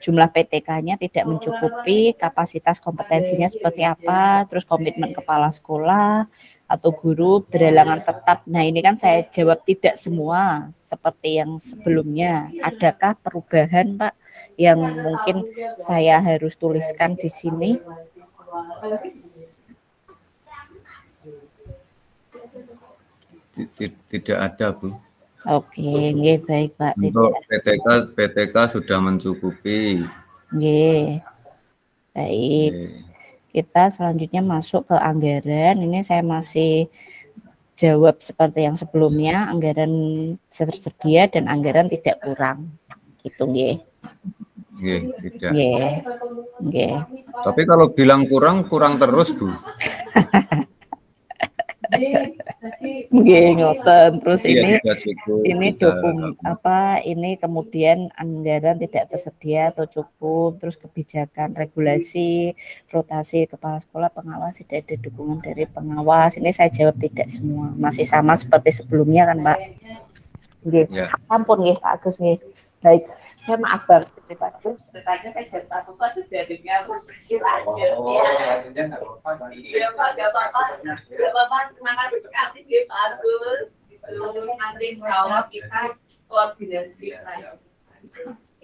jumlah PTK-nya tidak mencukupi, kapasitas kompetensinya seperti apa, terus komitmen kepala sekolah atau guru berhalangan tetap. Nah, ini kan saya jawab tidak semua seperti yang sebelumnya. Adakah perubahan Pak yang mungkin saya harus tuliskan di sini? Tidak ada Bu. Oke, nggih, baik Pak. Untuk PTK sudah mencukupi. Nggih. Baik. Kita selanjutnya masuk ke anggaran. Ini saya masih jawab seperti yang sebelumnya, anggaran tersedia dan anggaran tidak kurang. Gitu nggih. Nggih, tidak. Nggih. Tapi kalau bilang kurang terus, Bu. Nggih, ngoten. Terus iya, ini dokumen apa, ini kemudian anggaran tidak tersedia atau cukup, terus kebijakan regulasi rotasi kepala sekolah pengawas tidak ada dukungan dari pengawas. Ini saya jawab tidak semua, masih sama seperti sebelumnya kan Pak. Nggih. Ya. Ampun nggih Pak Agus nggih. Baik, saya maaf banget ceritanya saya jam 1 tuh harus jadinya terus silakan. Nggak apa-apa. Iya Pak, nggak apa-apa. Terima kasih sekali Pak Agus. Nanti insya Allah kita koordinasi lagi.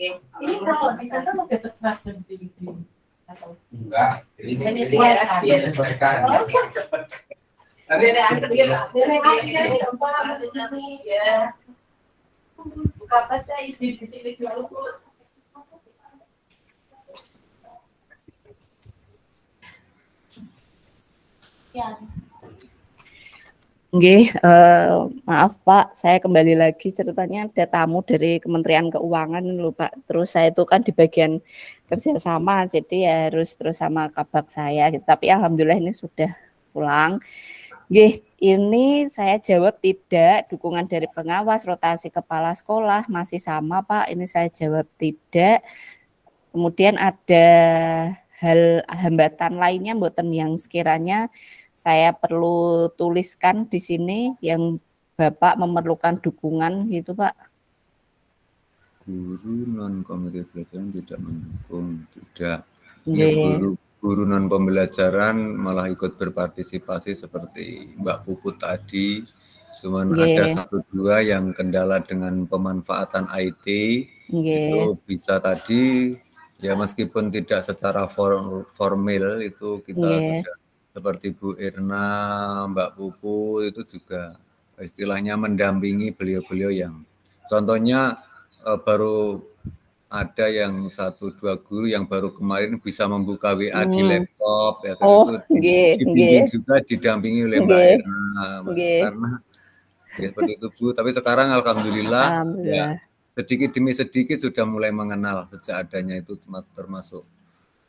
Ini kalau bisa kan mau dapat seragam tinggi. Enggak, ini disesuaikan. Ya. Buka baca izin di sini dulu. Ya. Nggih, maaf Pak, saya kembali lagi ceritanya ada tamu dari Kementerian Keuangan lho Pak. Terus saya itu kan di bagian kerjasama, jadi ya harus terus sama kabak saya. Tapi alhamdulillah ini sudah pulang. Nggih, ini saya jawab tidak, dukungan dari pengawas, rotasi kepala sekolah masih sama Pak, ini saya jawab tidak. Kemudian ada hal hambatan lainnya mboten yang sekiranya saya perlu tuliskan di sini yang Bapak memerlukan dukungan gitu Pak. Guru non komite pelajaran tidak mendukung, tidak. Ya, guru non pembelajaran malah ikut berpartisipasi seperti Mbak Puput tadi, cuman ada 1-2 yang kendala dengan pemanfaatan IT, itu bisa tadi ya meskipun tidak secara formal itu kita sudah seperti Bu Irna, Mbak Puput itu juga istilahnya mendampingi beliau-beliau yang contohnya baru ada yang 1-2 guru yang baru kemarin bisa membuka WA di laptop ya itu dibimbing juga didampingi oleh Mbak Erna karena ya seperti itu Bu. Tapi sekarang alhamdulillah ya sedikit demi sedikit sudah mulai mengenal sejak adanya itu termasuk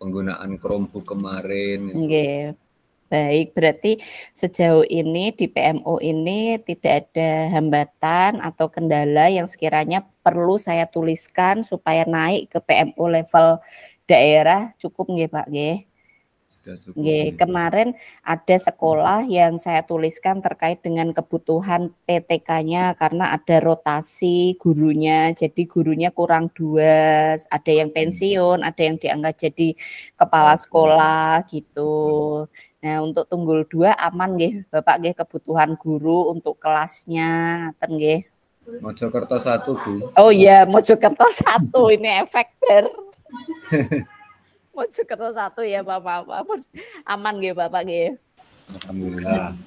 penggunaan Chromebook kemarin. Baik, berarti sejauh ini di PMO ini tidak ada hambatan atau kendala yang sekiranya perlu saya tuliskan supaya naik ke PMO level daerah, cukup nggih Pak nggih? Nggih, kemarin ada sekolah yang saya tuliskan terkait dengan kebutuhan PTK-nya karena ada rotasi gurunya, jadi gurunya kurang 2, ada yang pensiun, ada yang diangkat jadi kepala sekolah gitu. Nah, untuk Tunggul 2 aman nggih Bapak nggih kebutuhan guru untuk kelasnya ngaten nggih. Mojokerto 1 Bu. Oh iya, Mojokerto 1 ini efek Mojokerto 1 ya Bapak. Aman nggih Bapak nggih. Alhamdulillah.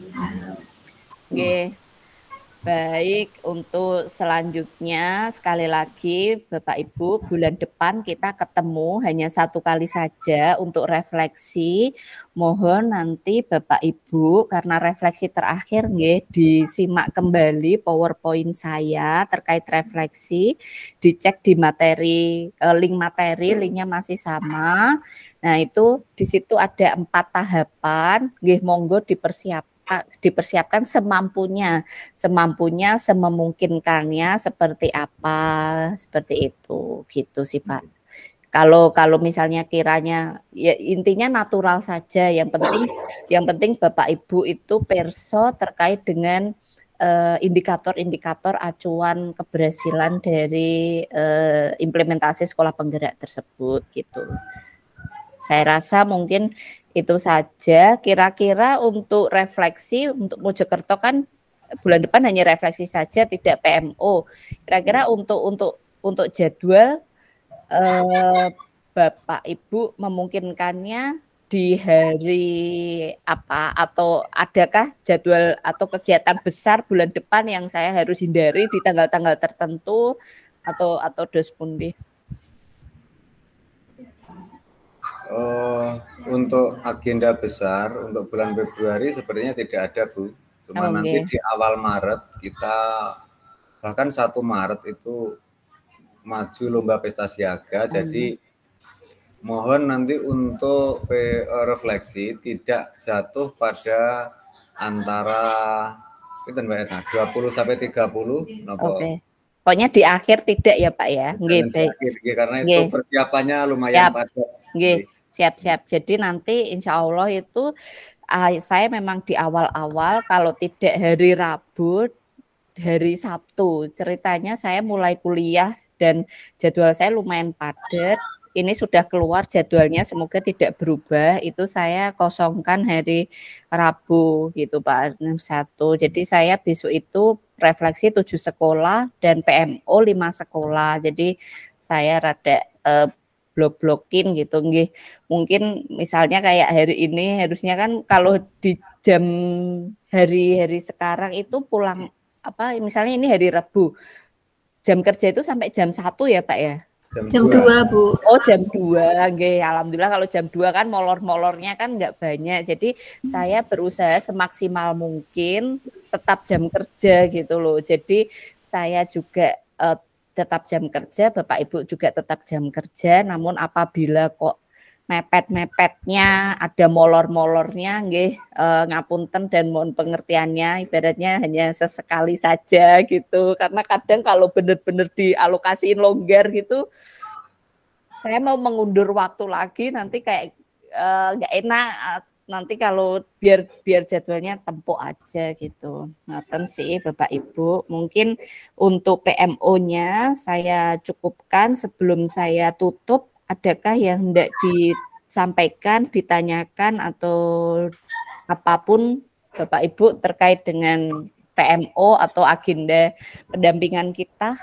Nggih. Baik, untuk selanjutnya sekali lagi Bapak Ibu, bulan depan kita ketemu hanya 1 kali saja untuk refleksi. Mohon nanti Bapak Ibu karena refleksi terakhir nggih disimak kembali PowerPoint saya terkait refleksi, dicek di materi link materi, linknya masih sama. Nah, itu di situ ada 4 tahapan, nggih monggo dipersiapkan semampunya, sememungkinkannya seperti apa, seperti itu, gitu sih Pak. Kalau misalnya kiranya ya intinya natural saja, yang penting Bapak Ibu itu perso terkait dengan indikator-indikator acuan keberhasilan dari implementasi sekolah penggerak tersebut gitu. Saya rasa mungkin itu saja. Kira-kira untuk refleksi untuk Mojokerto kan bulan depan hanya refleksi saja, tidak PMO. Kira-kira untuk jadwal Bapak Ibu memungkinkannya di hari apa, atau adakah jadwal atau kegiatan besar bulan depan yang saya harus hindari di tanggal-tanggal tertentu atau dos pundi? Untuk agenda besar untuk bulan Februari sepertinya tidak ada, Bu. Cuma nanti di awal Maret kita, bahkan 1 Maret itu maju lomba pesta siaga. Jadi mohon nanti untuk refleksi tidak jatuh pada antara itu Mbak Erna 20 sampai 30. Oke. Pokoknya di akhir tidak ya Pak ya. Nggih, baik. Karena itu persiapannya lumayan padat. Nggih, siap-siap. Jadi nanti insya Allah itu saya memang di awal-awal kalau tidak hari Rabu, hari Sabtu. Ceritanya saya mulai kuliah dan jadwal saya lumayan padat. Ini sudah keluar jadwalnya, semoga tidak berubah. Itu saya kosongkan hari Rabu gitu Pak, 1. Jadi saya besok itu refleksi 7 sekolah dan PMO 5 sekolah. Jadi saya rada blok-blokin gitu nggih. Mungkin misalnya kayak hari ini harusnya kan kalau di jam hari-hari sekarang itu pulang apa misalnya ini hari Rabu. Jam kerja itu sampai jam 1 ya Pak ya? Jam 2 Bu. Oh jam 2, nggih. Alhamdulillah kalau jam 2 kan molor-molornya kan nggak banyak. Jadi saya berusaha semaksimal mungkin tetap jam kerja gitu loh. Jadi saya juga tetap jam kerja, Bapak Ibu juga tetap jam kerja. Namun apabila kok mepet-mepetnya, ada molor-molornya, nggih ngapunten dan mohon pengertiannya, ibaratnya hanya sesekali saja gitu. Karena kadang kalau benar-benar dialokasiin longgar gitu, saya mau mengundur waktu lagi nanti kayak nggak enak. Nanti kalau biar jadwalnya tempuk aja gitu. Ngaten sih Bapak Ibu. Mungkin untuk PMO-nya saya cukupkan sebelum saya tutup. Adakah yang hendak disampaikan, ditanyakan atau apapun Bapak Ibu terkait dengan PMO atau agenda pendampingan kita?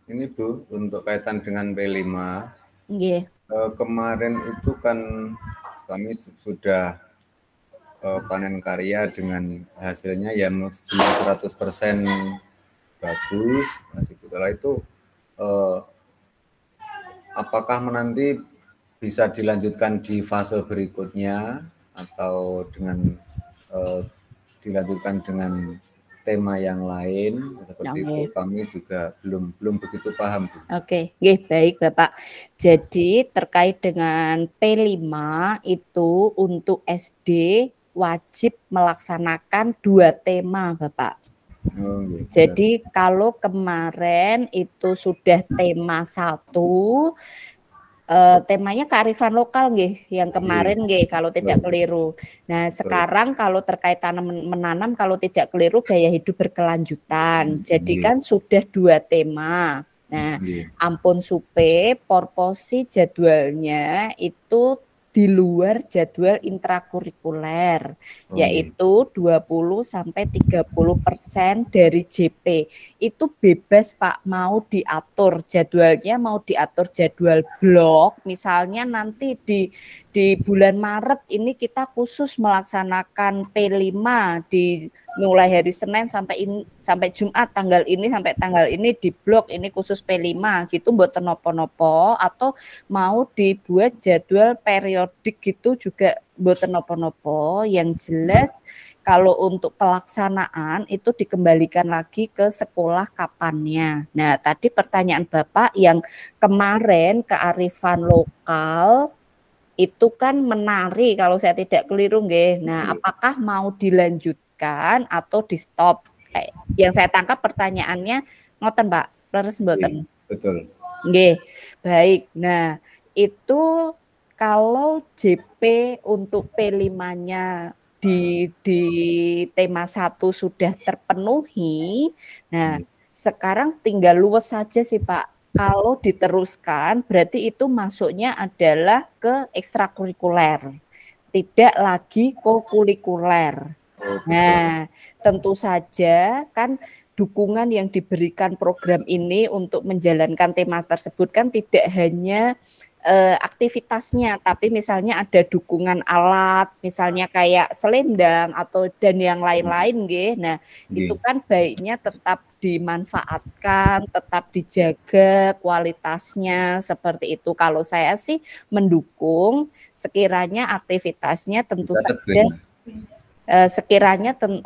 Ini Bu, untuk kaitan dengan P5. Yeah. Kemarin itu kan kami sudah panen karya dengan hasilnya yang 100% bagus. Setelah itu apakah menanti bisa dilanjutkan di fase berikutnya atau dengan dilanjutkan dengan tema yang lain seperti itu, kami juga belum begitu paham. Oke, baik Bapak. Jadi terkait dengan P5 itu untuk SD wajib melaksanakan 2 tema Bapak. Jadi kalau kemarin itu sudah tema 1, temanya kearifan lokal nggih, yang kemarin nggih kalau tidak keliru. Nah, sekarang kalau terkait tanam menanam kalau tidak keliru gaya hidup berkelanjutan. Jadi kan sudah 2 tema. Nah, ampun supe porsi jadwalnya itu di luar jadwal intrakurikuler, yaitu 20-30% dari JP. Itu bebas Pak, mau diatur jadwalnya, mau diatur jadwal blok, misalnya nanti di di bulan Maret ini kita khusus melaksanakan P5 mulai hari Senin sampai Jumat tanggal ini sampai tanggal ini di blok ini khusus P5 gitu, mboten nopo-nopo, atau mau dibuat jadwal periodik gitu juga mboten nopo-nopo. Yang jelas kalau untuk pelaksanaan itu dikembalikan lagi ke sekolah kapannya. Nah, tadi pertanyaan Bapak yang kemarin kearifan lokal itu kan menari kalau saya tidak keliru nggih. Nah, apakah mau dilanjutkan atau di stop? Yang saya tangkap pertanyaannya ngoten Pak, leres mboten? Betul. Nggih. Baik. Nah, itu kalau JP untuk P5-nya di tema 1 sudah terpenuhi. Nah, sekarang tinggal luwes saja sih Pak. Kalau diteruskan berarti itu masuknya adalah ke ekstrakurikuler, tidak lagi kokurikuler. Nah, tentu saja kan dukungan yang diberikan program ini untuk menjalankan tema tersebut kan tidak hanya aktivitasnya, tapi misalnya ada dukungan alat, misalnya kayak selendang atau dan yang lain-lain nggih. Nah, itu kan baiknya tetap dimanfaatkan, tetap dijaga kualitasnya seperti itu. Kalau saya sih mendukung sekiranya aktivitasnya tentu saja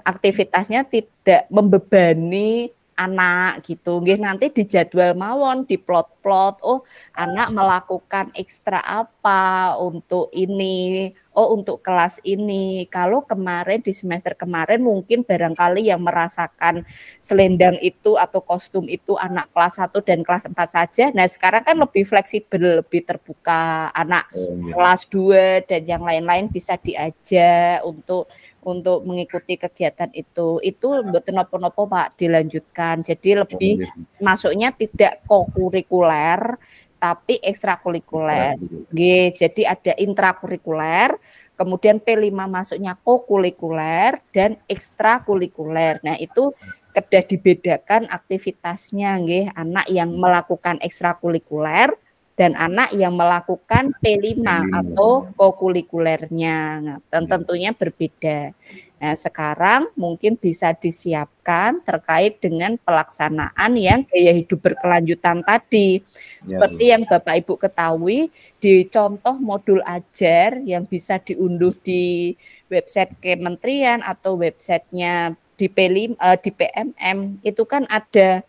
aktivitasnya tidak membebani anak gitu. Nggih, nanti di jadwal mawon, di plot-plot, oh anak melakukan ekstra apa untuk ini, oh untuk kelas ini. Kalau kemarin di semester kemarin mungkin barangkali yang merasakan selendang itu atau kostum itu anak kelas 1 dan kelas 4 saja. Nah, sekarang kan lebih fleksibel, lebih terbuka. Anak kelas 2 dan yang lain-lain bisa diajak untuk mengikuti kegiatan itu mboten napa-napa Pak, dilanjutkan. Jadi lebih masuknya tidak kokurikuler tapi ekstrakurikuler. Nggih, jadi ada intrakurikuler, kemudian P5 masuknya kokurikuler dan ekstrakurikuler. Nah, itu kedah dibedakan aktivitasnya nggih, anak yang melakukan ekstrakurikuler dan anak yang melakukan P5 atau kokurikulernya. Nah, tentunya berbeda. Nah, sekarang mungkin bisa disiapkan terkait dengan pelaksanaan yang gaya hidup berkelanjutan tadi. Seperti yang Bapak Ibu ketahui, di contoh modul ajar yang bisa diunduh di website Kementerian atau websitenya di PMM, itu kan ada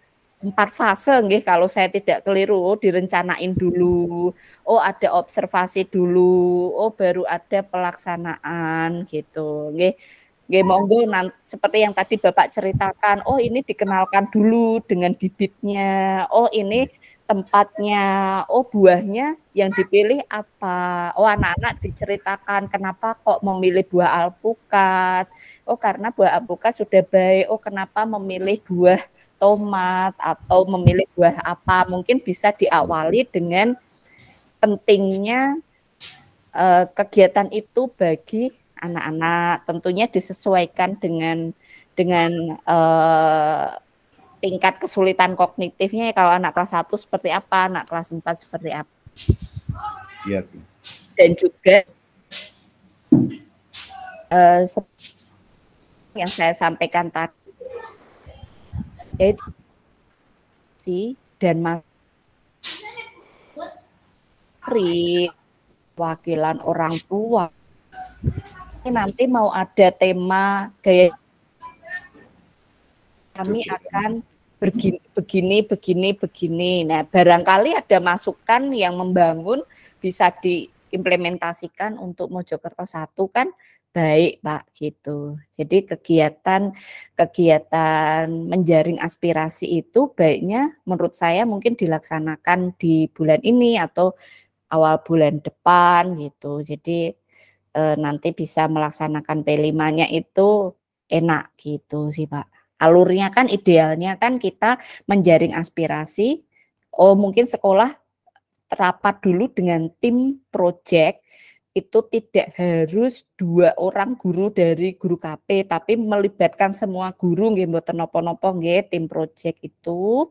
4 fase nggih, kalau saya tidak keliru, direncanain dulu, oh ada observasi dulu, oh baru ada pelaksanaan gitu nggih. Nggih, monggo seperti yang tadi Bapak ceritakan, oh ini dikenalkan dulu dengan bibitnya, oh ini tempatnya, oh buahnya yang dipilih apa, oh anak-anak diceritakan kenapa kok memilih buah alpukat, oh karena buah alpukat sudah baik, oh kenapa memilih buah tomat atau memilih buah apa, mungkin bisa diawali dengan pentingnya kegiatan itu bagi anak-anak, tentunya disesuaikan dengan tingkat kesulitan kognitifnya. Kalau anak kelas 1 seperti apa, anak kelas 4 seperti apa. Iya. Dan juga yang saya sampaikan tadi, yaitu dan wakilan orang tua. Ini nanti mau ada tema gaya, kami akan begini. Nah, barangkali ada masukan yang membangun bisa diimplementasikan untuk Mojokerto 1 kan baik Pak gitu. Jadi kegiatan menjaring aspirasi itu baiknya menurut saya mungkin dilaksanakan di bulan ini atau awal bulan depan gitu. Jadi nanti bisa melaksanakan P5-nya itu enak gitu sih Pak. Alurnya kan idealnya kan kita menjaring aspirasi, oh mungkin sekolah rapat dulu dengan tim project, itu tidak harus 2 orang guru dari guru KP, tapi melibatkan semua guru nggih mboten napa-napa nggih tim project itu.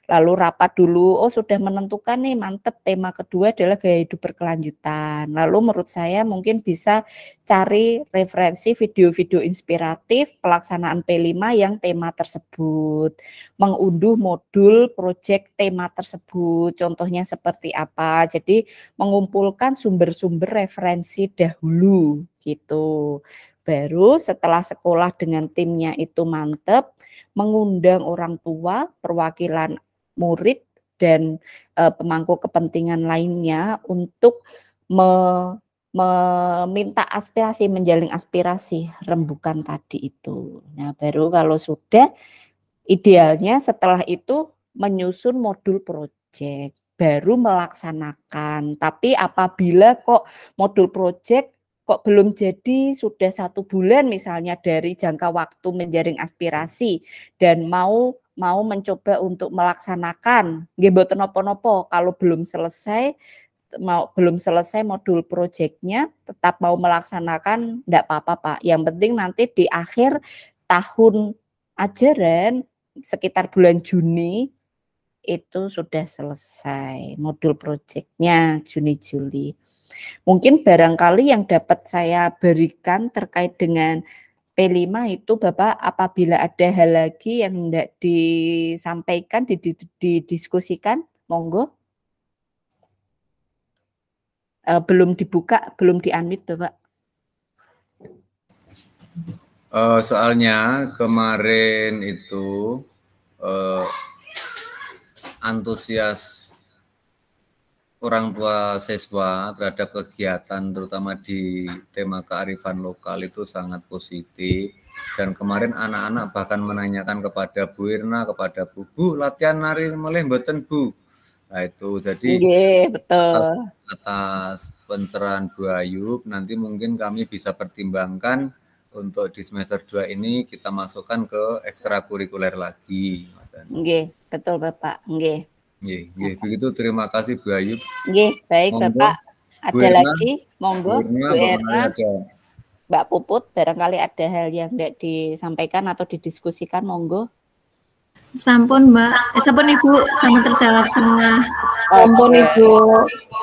lalu rapat dulu, oh sudah menentukan nih, mantep, tema kedua adalah gaya hidup berkelanjutan. Lalu menurut saya mungkin bisa cari referensi video-video inspiratif pelaksanaan P5 yang tema tersebut, mengunduh modul proyek tema tersebut, contohnya seperti apa. Jadi mengumpulkan sumber-sumber referensi dahulu gitu. Baru setelah sekolah dengan timnya itu mantep, mengundang orang tua, perwakilan murid, dan pemangku kepentingan lainnya untuk meminta aspirasi, menjalin aspirasi rembukan tadi itu. Nah, baru kalau sudah, idealnya setelah itu menyusun modul proyek, baru melaksanakan. Tapi apabila kok modul proyek kok belum jadi, sudah 1 bulan misalnya dari jangka waktu menjaring aspirasi dan mau mencoba untuk melaksanakan, nggih mboten napa-napa, kalau belum selesai modul proyeknya, tetap mau melaksanakan, enggak apa-apa Pak. Yang penting nanti di akhir tahun ajaran sekitar bulan Juni itu sudah selesai modul proyeknya, Juni-Juli. Mungkin barangkali yang dapat saya berikan terkait dengan P5 itu Bapak, apabila ada hal lagi yang tidak disampaikan, didiskusikan, monggo. Belum dibuka, belum di-unmute Bapak. Soalnya kemarin itu antusias orang tua siswa terhadap kegiatan terutama di tema kearifan lokal itu sangat positif, dan kemarin anak-anak bahkan menanyakan kepada Bu Irna, kepada Bu, latihan nari meleh mboten Bu. Nah itu jadi betul. Atas pencerahan Bu Ayub, nanti mungkin kami bisa pertimbangkan untuk di semester 2 ini kita masukkan ke ekstrakurikuler lagi. Nggih, betul Bapak, nggih. Nggih, begitu, terima kasih Bu Ayub. Nggih, baik monggo. Bapak. Ada lagi, monggo Bu Erna, Mbak Puput, barangkali ada hal yang tidak disampaikan atau didiskusikan, monggo. Sampun Mbak, sampun Ibu, sampun terjawab semua. Sampun Ibu.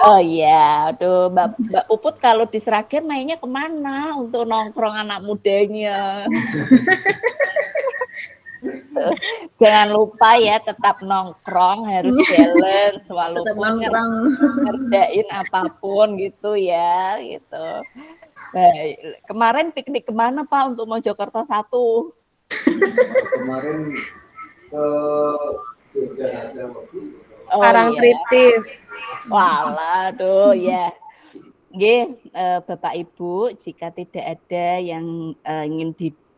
Oh iya, aduh Mbak Puput kalau di Sragen mainnya kemana untuk nongkrong anak mudanya? Jangan lupa ya, tetap nongkrong, harus balance walaupun ngerjain apapun gitu ya, gitu. Baik. Kemarin piknik kemana Pak untuk Mojokerto 1? Kemarin ke Jogja aja. Parangtritis. Walah, aduh ya. Nggih, Bapak Ibu, jika tidak ada yang ingin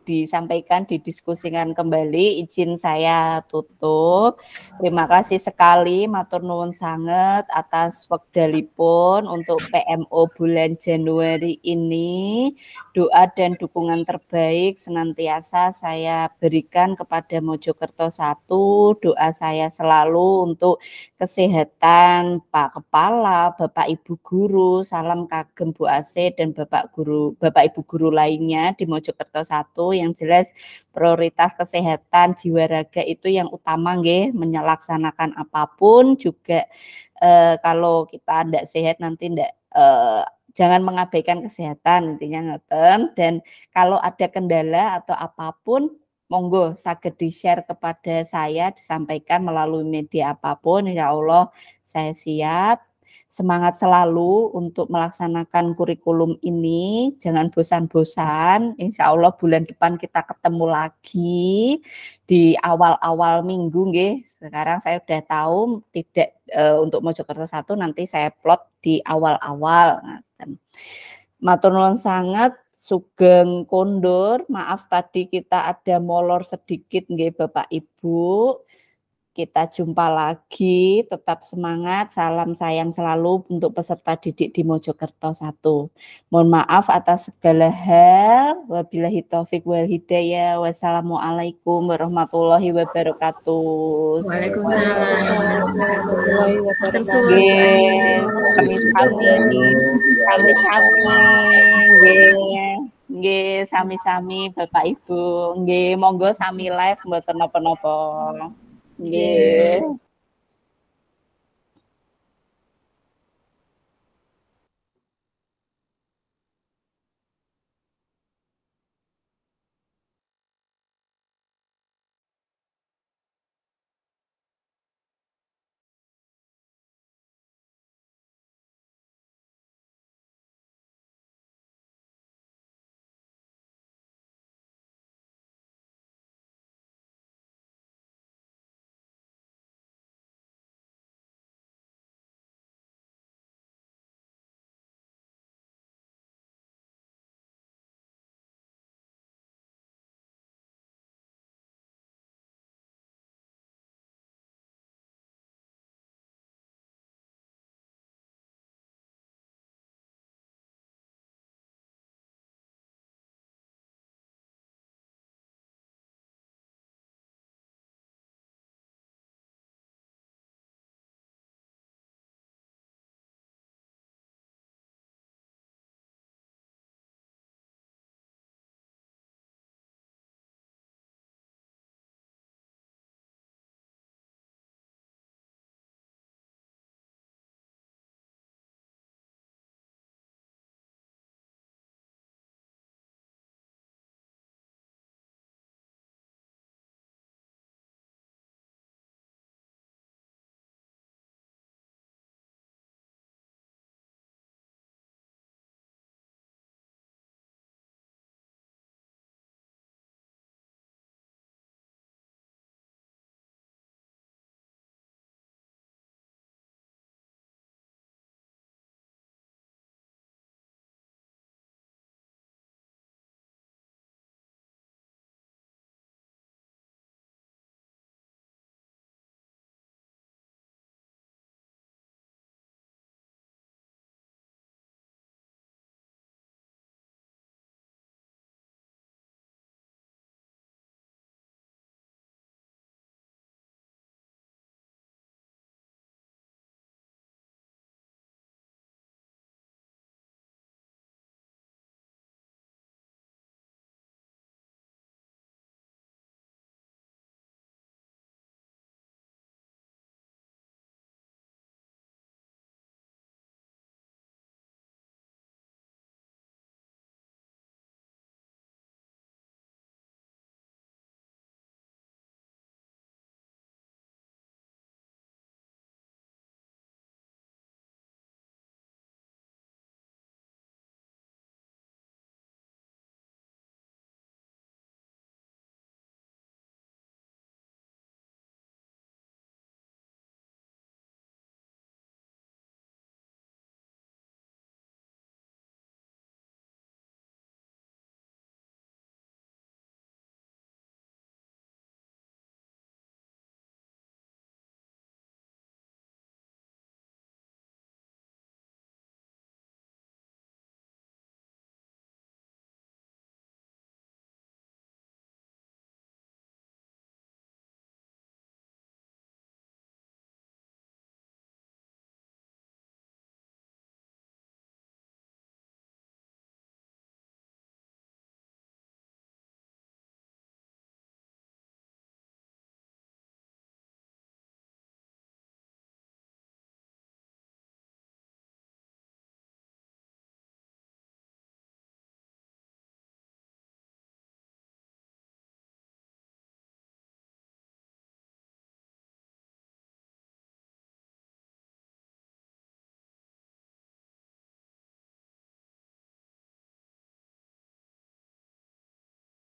disampaikan, didiskusikan kembali, izin saya tutup. Terima kasih sekali, matur nuwun sangat atas wekdalipun untuk PMO bulan Januari ini. Doa dan dukungan terbaik senantiasa saya berikan kepada Mojokerto 1. Doa saya selalu untuk kesehatan Pak Kepala, Bapak Ibu Guru, salam kagem Bu Ase dan Bapak Ibu Guru lainnya di Mojokerto 1. Yang jelas prioritas kesehatan jiwa raga itu yang utama nggih, menyelaksanakan apapun juga kalau kita tidak sehat nanti jangan mengabaikan kesehatan, intinya ngeten. Dan kalau ada kendala atau apapun, monggo saged di-share kepada saya, disampaikan melalui media apapun, insya Allah saya siap. Semangat selalu untuk melaksanakan kurikulum ini, jangan bosan-bosan, insya Allah bulan depan kita ketemu lagi di awal-awal minggu nggih. Sekarang saya sudah tahu tidak untuk Mojokerto 1 nanti saya plot di awal-awal. Matur nuwun sangat. Sugeng kondur, maaf tadi kita ada molor sedikit nggih Bapak Ibu. Kita jumpa lagi, tetap semangat, salam sayang selalu untuk peserta didik di Mojokerto 1. Mohon maaf atas segala hal, wabillahi taufik wal hidayah, wassalamualaikum warahmatullahi wabarakatuh. Waalaikumsalam warahmatullahi wabarakatuh. Nggih, sami-sami Bapak Ibu. Nggih, monggo sami live mboten napa-napa. Nggih.